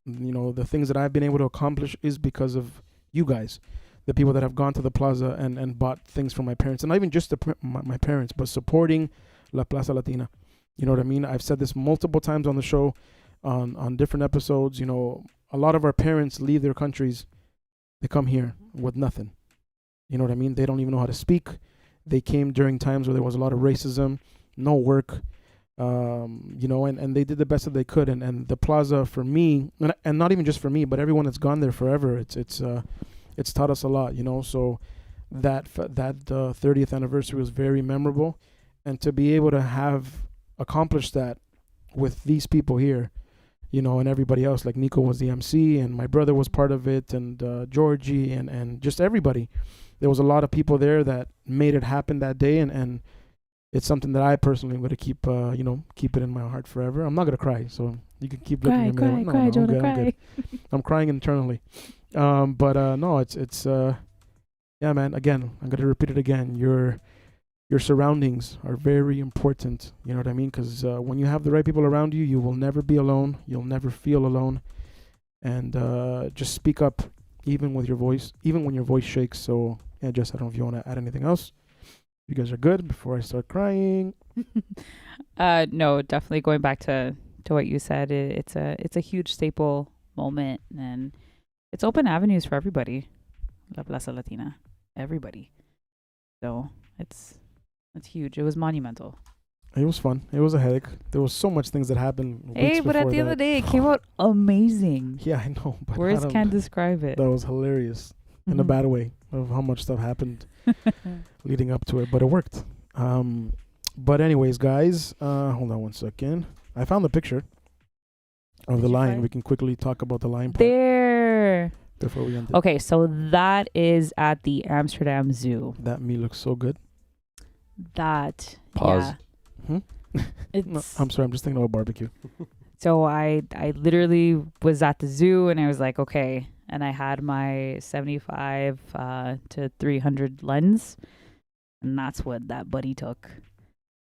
the things that I've been able to accomplish is because of you guys, the people that have gone to the plaza and bought things for my parents, and not even just my parents, but supporting La Plaza Latina. You know what I mean? I've said this multiple times on the show, on different episodes. A lot of our parents leave their countries, they come here with nothing. You know what I mean? They don't even know how to speak. They came during times where there was a lot of racism, no work, and they did the best that they could. And the plaza for me, and not even just for me, but everyone that's gone there forever, it's taught us a lot, So that 30th anniversary was very memorable, and to be able to have accomplished that with these people here, and everybody else, like Nico was the MC, and my brother was part of it, and Georgie, and just everybody. There was a lot of people there that made it happen that day, and it's something that I personally am going to keep, keep it in my heart forever. I'm not going to cry, so you can keep looking at me. Cry, Jonah, cry. I'm good. I'm crying internally. No, it's yeah, man, again, I'm going to repeat it again. Your surroundings are very important. You know what I mean? Because when you have the right people around you, you will never be alone. You'll never feel alone. And just speak up, even with your voice, even when your voice shakes. So, yeah, Jess, I don't know if you want to add anything else. You guys are good before I start crying. No, definitely going back to to what you said. It's a huge staple moment, and it's open avenues for everybody. La Plaza Latina, everybody. So it's huge. It was monumental. It was fun. It was a headache. There was so much things that happened. Hey, but at the end of the day, it came out amazing. Yeah, I know. But Words can't describe it. That was hilarious in a bad way of how much stuff happened leading up to it, but it worked. But anyways, guys, hold on one second. I found the picture of the lion. We can quickly talk about the lion part there before we end it. Okay, so that is at the Amsterdam Zoo. That meat looks so good. Pause. Yeah. No, I'm sorry, I'm just thinking about barbecue. So I literally was at the zoo and I was like, okay. And I had my 75 to 300 lens. And that's what that buddy took.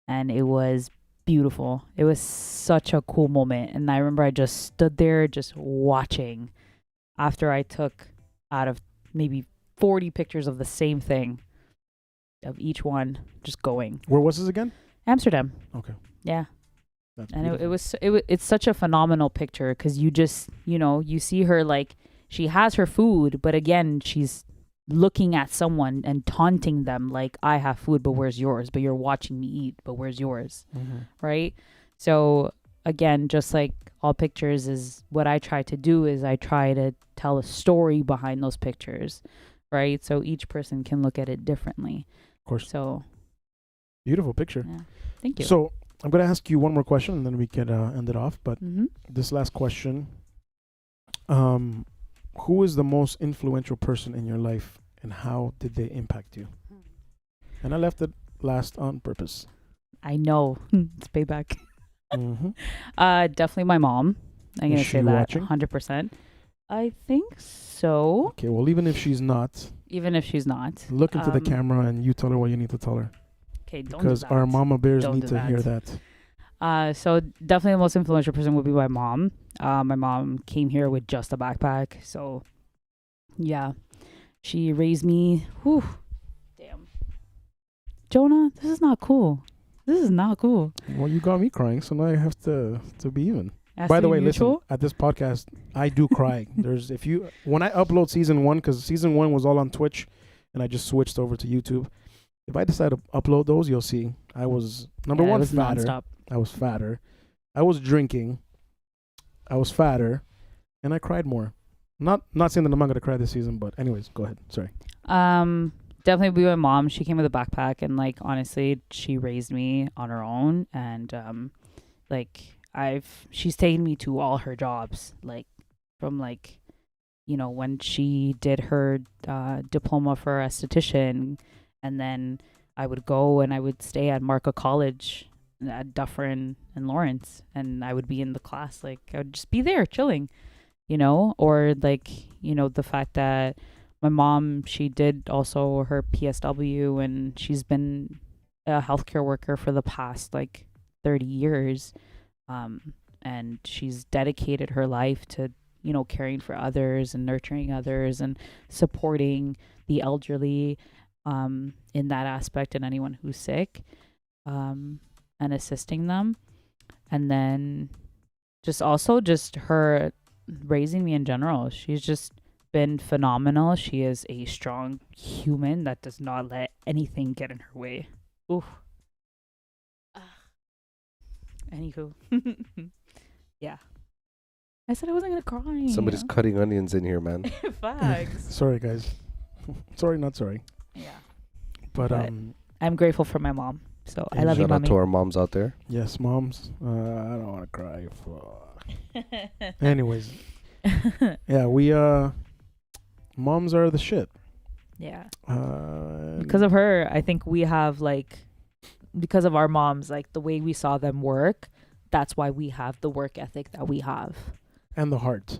And it was beautiful. It was such a cool moment. And I remember I just stood there just watching after I took out of maybe 40 pictures of the same thing, of each one just going. Where was this again? Amsterdam. Okay. Yeah. That's And it's such a phenomenal picture because you just, you see her like she has her food, but again, she's looking at someone and taunting them like, I have food, but where's yours? But you're watching me eat, but where's yours? Right? So again, just like all pictures is what I try to do is I try to tell a story behind those pictures, right? So each person can look at it differently. Of course. So beautiful picture. yeah. Thank you. So I'm going to ask you one more question and then we can end it off. But this last question, who is the most influential person in your life and how did they impact you? And I left it last on purpose. I know. It's payback. Definitely my mom. I'm going to say that watching? 100%. I think so. Okay, well, even if she's not, look into the camera and you tell her what you need to tell her. Okay, don't because do that. our mama bears Don't need do to that. hear that. So definitely the most influential person would be my mom. My mom came here with just a backpack. So yeah, she raised me. Whew. Damn. Jonah, this is not cool. Well, you got me crying, so now I have to be even. By the way, listen, at this podcast, I do cry. When I upload season 1, because season 1 was all on Twitch, and I just switched over to YouTube. If I decide to upload those, you'll see. I was number one fatter. Nonstop. I was fatter. I was drinking. I was fatter, and I cried more. Not saying that I'm not gonna cry this season, but anyways, go ahead. Sorry. Definitely be my mom. She came with a backpack, and like honestly, she raised me on her own, and she's taken me to all her jobs, like from when she did her diploma for esthetician. And then I would go and I would stay at Marca College at Dufferin and Lawrence. And I would be in the class. Like, I would just be there chilling, Or, the fact that my mom, she did also her PSW. And she's been a healthcare worker for the past, 30 years. And she's dedicated her life to, caring for others and nurturing others and supporting the elderly. In that aspect, and anyone who's sick, and assisting them. And then just her raising me in general. She's just been phenomenal. She is a strong human that does not let anything get in her way. Ooh. Anywho. Yeah. I said I wasn't gonna cry. Somebody's cutting onions in here, man. Facts. Sorry, guys. Sorry, not sorry. Yeah. But I'm grateful for my mom. So I love you, Shout out mommy. to our moms out there. Yes, moms. I don't want to cry. Fuck. Anyways. Yeah, we moms are the shit. Yeah. Because of her, I think we have because of our moms, the way we saw them work, that's why we have the work ethic that we have. And the heart.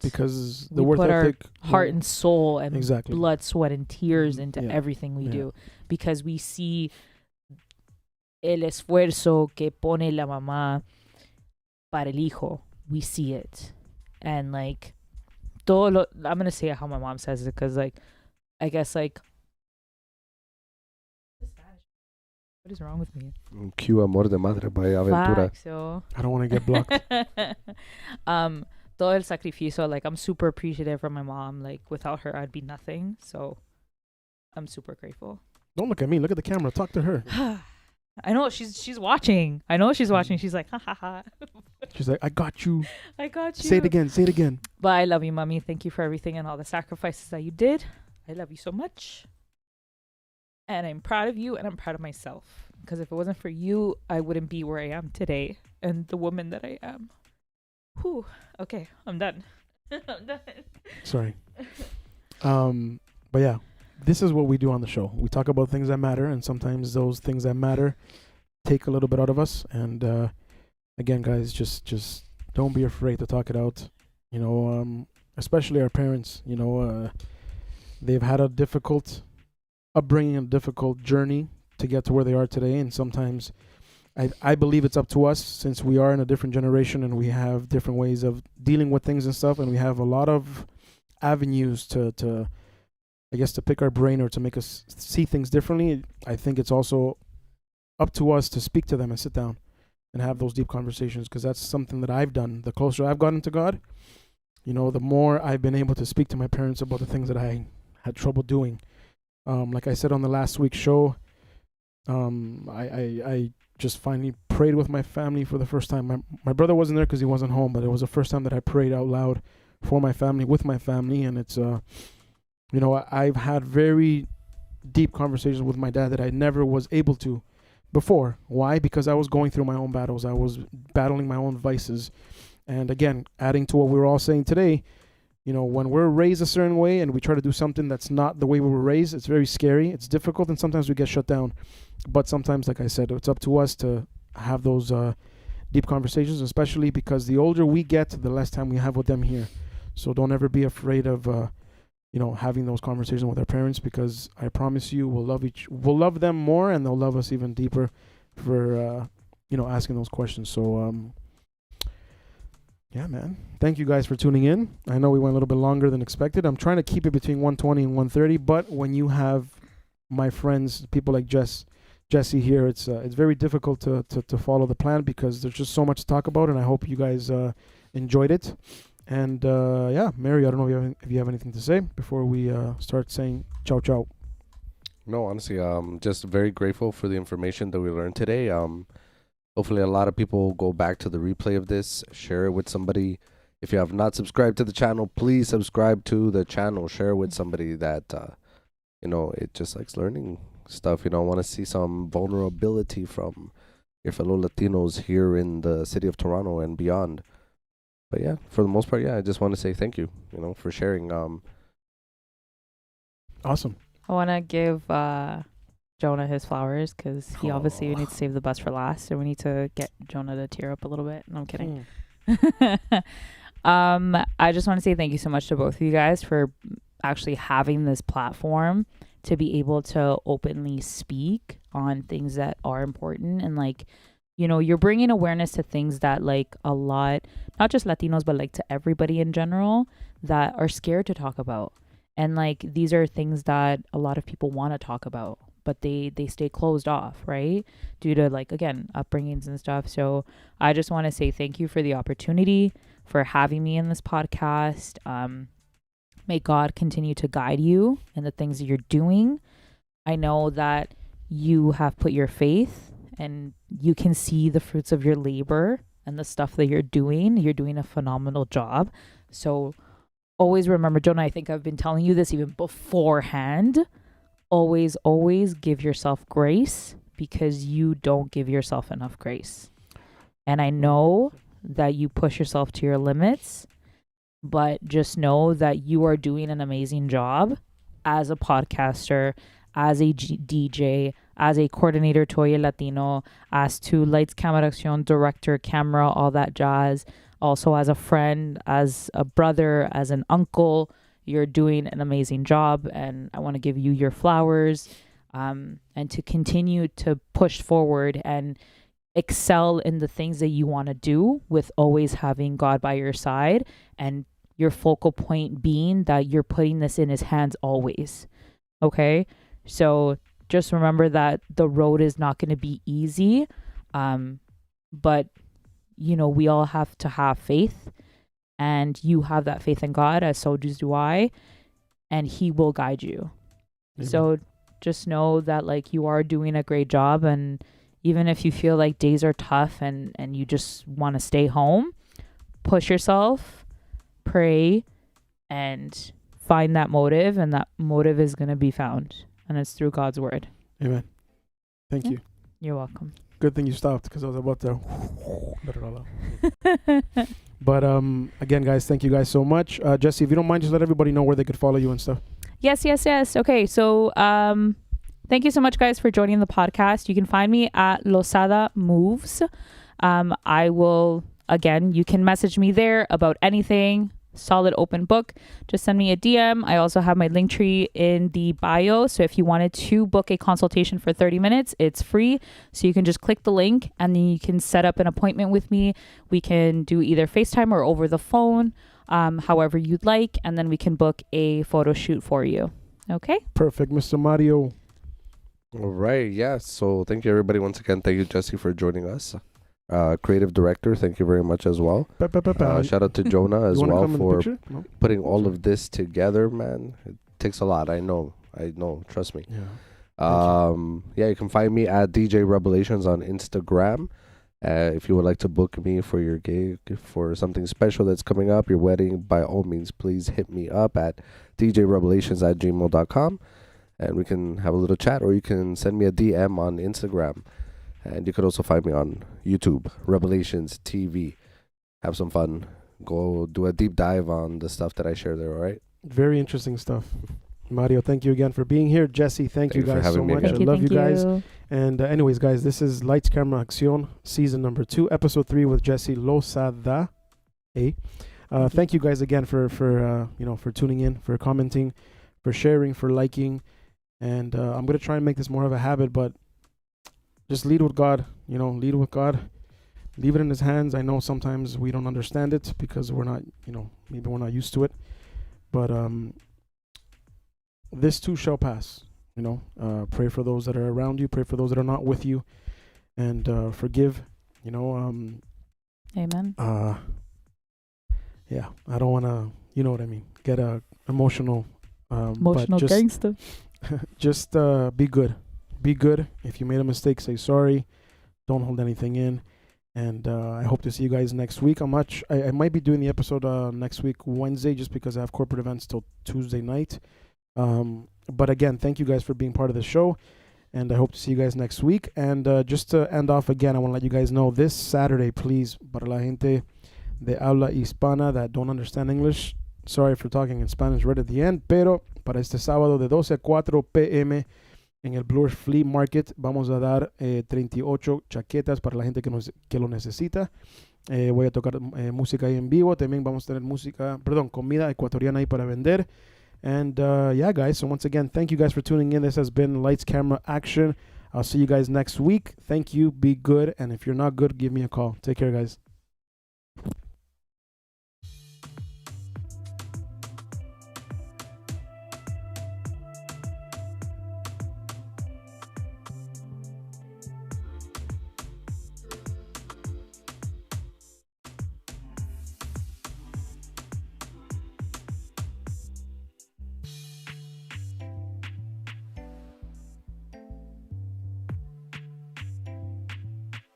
Because the work ethic, our heart and soul and exactly. blood, sweat, and tears into everything we do. Because we see el esfuerzo que pone la mamá para el hijo. We see it. And I'm going to say how my mom says it because I guess What is wrong with me? Cue Amor de Madre by Aventura. Facts, yo. I don't want to get blocked. Todo el sacrificio, like I'm super appreciative for my mom. Like without her, I'd be nothing. So I'm super grateful. Don't look at me. Look at the camera. Talk to her. I know she's watching. I know she's watching. She's like, ha ha ha. She's like, I got you. I got you. Say it again. Say it again. But I love you, mommy. Thank you for everything and all the sacrifices that you did. I love you so much. And I'm proud of you and I'm proud of myself. Because if it wasn't for you, I wouldn't be where I am today and the woman that I am. Whew. Okay, I'm done. I'm done. Sorry. But yeah, this is what we do on the show. We talk about things that matter, and sometimes those things that matter take a little bit out of us. And again, guys, just don't be afraid to talk it out. You know, especially our parents. You know, they've had a difficult upbringing, a difficult journey to get to where they are today, and sometimes I believe it's up to us, since we are in a different generation and we have different ways of dealing with things and stuff, and we have a lot of avenues to I guess to pick our brain or to make us see things differently. I think it's also up to us to speak to them and sit down and have those deep conversations, because that's something that I've done. The closer I've gotten to God, you know, the more I've been able to speak to my parents about the things that I had trouble doing. Like I said on the last week's show, I just finally prayed with my family for the first time. My brother wasn't there because he wasn't home, but it was the first time that I prayed out loud for my family, with my family. And it's, you know, I've had very deep conversations with my dad that I never was able to before. Why? Because I was going through my own battles. I was battling my own vices. And again, adding to what we were all saying today, you know, when we're raised a certain way and we try to do something that's not the way we were raised, it's very scary. It's difficult, and sometimes we get shut down. But sometimes, like I said, it's up to us to have those deep conversations, especially because the older we get, the less time we have with them here. So don't ever be afraid of, you know, having those conversations with our parents, because I promise you, we'll love them more, and they'll love us even deeper for, you know, asking those questions. So, yeah, man. Thank you guys for tuning in. I know we went a little bit longer than expected. I'm trying to keep it between 120 and 130, but when you have my friends, people like Jessy here, it's very difficult to follow the plan, because there's just so much to talk about, and I hope you guys enjoyed it. And yeah, Mary, I don't know if you have anything to say before we start saying ciao ciao. No, honestly, just very grateful for the information that we learned today. Hopefully a lot of people will go back to the replay of this, share it with somebody. If you have not subscribed to the channel, please subscribe to the channel. Share it with somebody that, you know, it just likes learning stuff. You know, I want to see some vulnerability from your fellow Latinos here in the city of Toronto and beyond. But yeah, for the most part, yeah, I just want to say thank you, you know, for sharing. Awesome. I want to give Jona his flowers, because he obviously we need to save the best for last, and we need to get Jona to tear up a little bit. No, I'm kidding. I just want to say thank you so much to both of you guys for actually having this platform to be able to openly speak on things that are important. And like, you know, you're bringing awareness to things that like a lot, not just Latinos, but like to everybody in general, that are scared to talk about. And like, these are things that a lot of people want to talk about, but they stay closed off, right? Due to like, again, upbringings and stuff. So I just want to say thank you for the opportunity, for having me in this podcast. May God continue to guide you in the things that you're doing. I know that you have put your faith, and you can see the fruits of your labor and the stuff that you're doing. You're doing a phenomenal job. So always remember, Jona, I think I've been telling you this even beforehand. Always, always give yourself grace, because you don't give yourself enough grace. And I know that you push yourself to your limits, but just know that you are doing an amazing job as a podcaster, as a DJ, as a coordinator to Oye Latino, as to Lights, Camera, Accion, director, camera, all that jazz. Also as a friend, as a brother, as an uncle. You're doing an amazing job, and I want to give you your flowers, and to continue to push forward and excel in the things that you want to do, with always having God by your side, and your focal point being that you're putting this in his hands always. Okay? So just remember that the road is not going to be easy. But, you know, we all have to have faith, and you have that faith in God, as so do I, and He will guide you. Amen. So just know that, like, you are doing a great job, and even if you feel like days are tough and you just want to stay home, push yourself, pray, and find that motive, and that motive is going to be found, and it's through God's word. Amen. Thank Yeah. you. You're welcome. Good thing you stopped, because I was about to let it all out. But again, guys, thank you guys so much. Jessy, if you don't mind, just let everybody know where they could follow you and stuff. Yes. Okay, so thank you so much, guys, for joining the podcast. You can find me at Lozada Moves. I will, again, you can message me there about anything. Solid open book. Just send me a DM. I also have my link tree in the bio. So if you wanted to book a consultation for 30 minutes, it's free. So you can just click the link and then you can set up an appointment with me. We can do either FaceTime or over the phone, however you'd like. And then we can book a photo shoot for you. Okay? Perfect. Mr. Mario. All right. Yeah. So thank you, everybody. Once again, thank you, Jessy, for joining us. Creative director, thank you very much as well. Shout out to Jona as well for putting all of this together, man. It takes a lot. I know. Trust me. Yeah. Yeah, you can find me at DJ Revelations on Instagram. If you would like to book me for your gig, for something special that's coming up, your wedding, by all means, please hit me up at djrevelations@gmail.com, and we can have a little chat, or you can send me a DM on Instagram. And you could also find me on YouTube, Revelations TV. Have some fun. Go do a deep dive on the stuff that I share there, all right? Very interesting stuff. Mario, thank you again for being here. Jessy, thank you guys so much. I again. love you guys. And anyways, guys, this is Lights, Camera, Accion, season number 2, episode 3 with Jessy Lozada. Thank you guys again for tuning in, for commenting, for sharing, for liking. And I'm going to try and make this more of a habit, but just lead with God, lead with God. Leave it in His hands. I know sometimes we don't understand it because we're not, maybe we're not used to it. But this too shall pass, Pray for those that are around you. Pray for those that are not with you. And forgive, Amen. Yeah, I don't want to, you know what I mean, get emotional. Emotional gangster. Just be good. Be good. If you made a mistake, say sorry. Don't hold anything in. And I hope to see you guys next week. I might be doing the episode next week, Wednesday, just because I have corporate events till Tuesday night. But again, thank you guys for being part of the show. And I hope to see you guys next week. And just to end off again, I want to let you guys know this Saturday, please, para la gente de habla hispana that don't understand English, sorry for talking in Spanish right at the end, pero para este sábado de 12 a 4 p.m. en el Bloor Flea Market vamos a dar 38 chaquetas para la gente que lo necesita. Voy a tocar música ahí en vivo. También vamos a tener comida ecuatoriana ahí para vender. And yeah, guys, so once again, thank you guys for tuning in. This has been Lights, Camera, Action. I'll see you guys next week. Thank you. Be good. And if you're not good, give me a call. Take care, guys.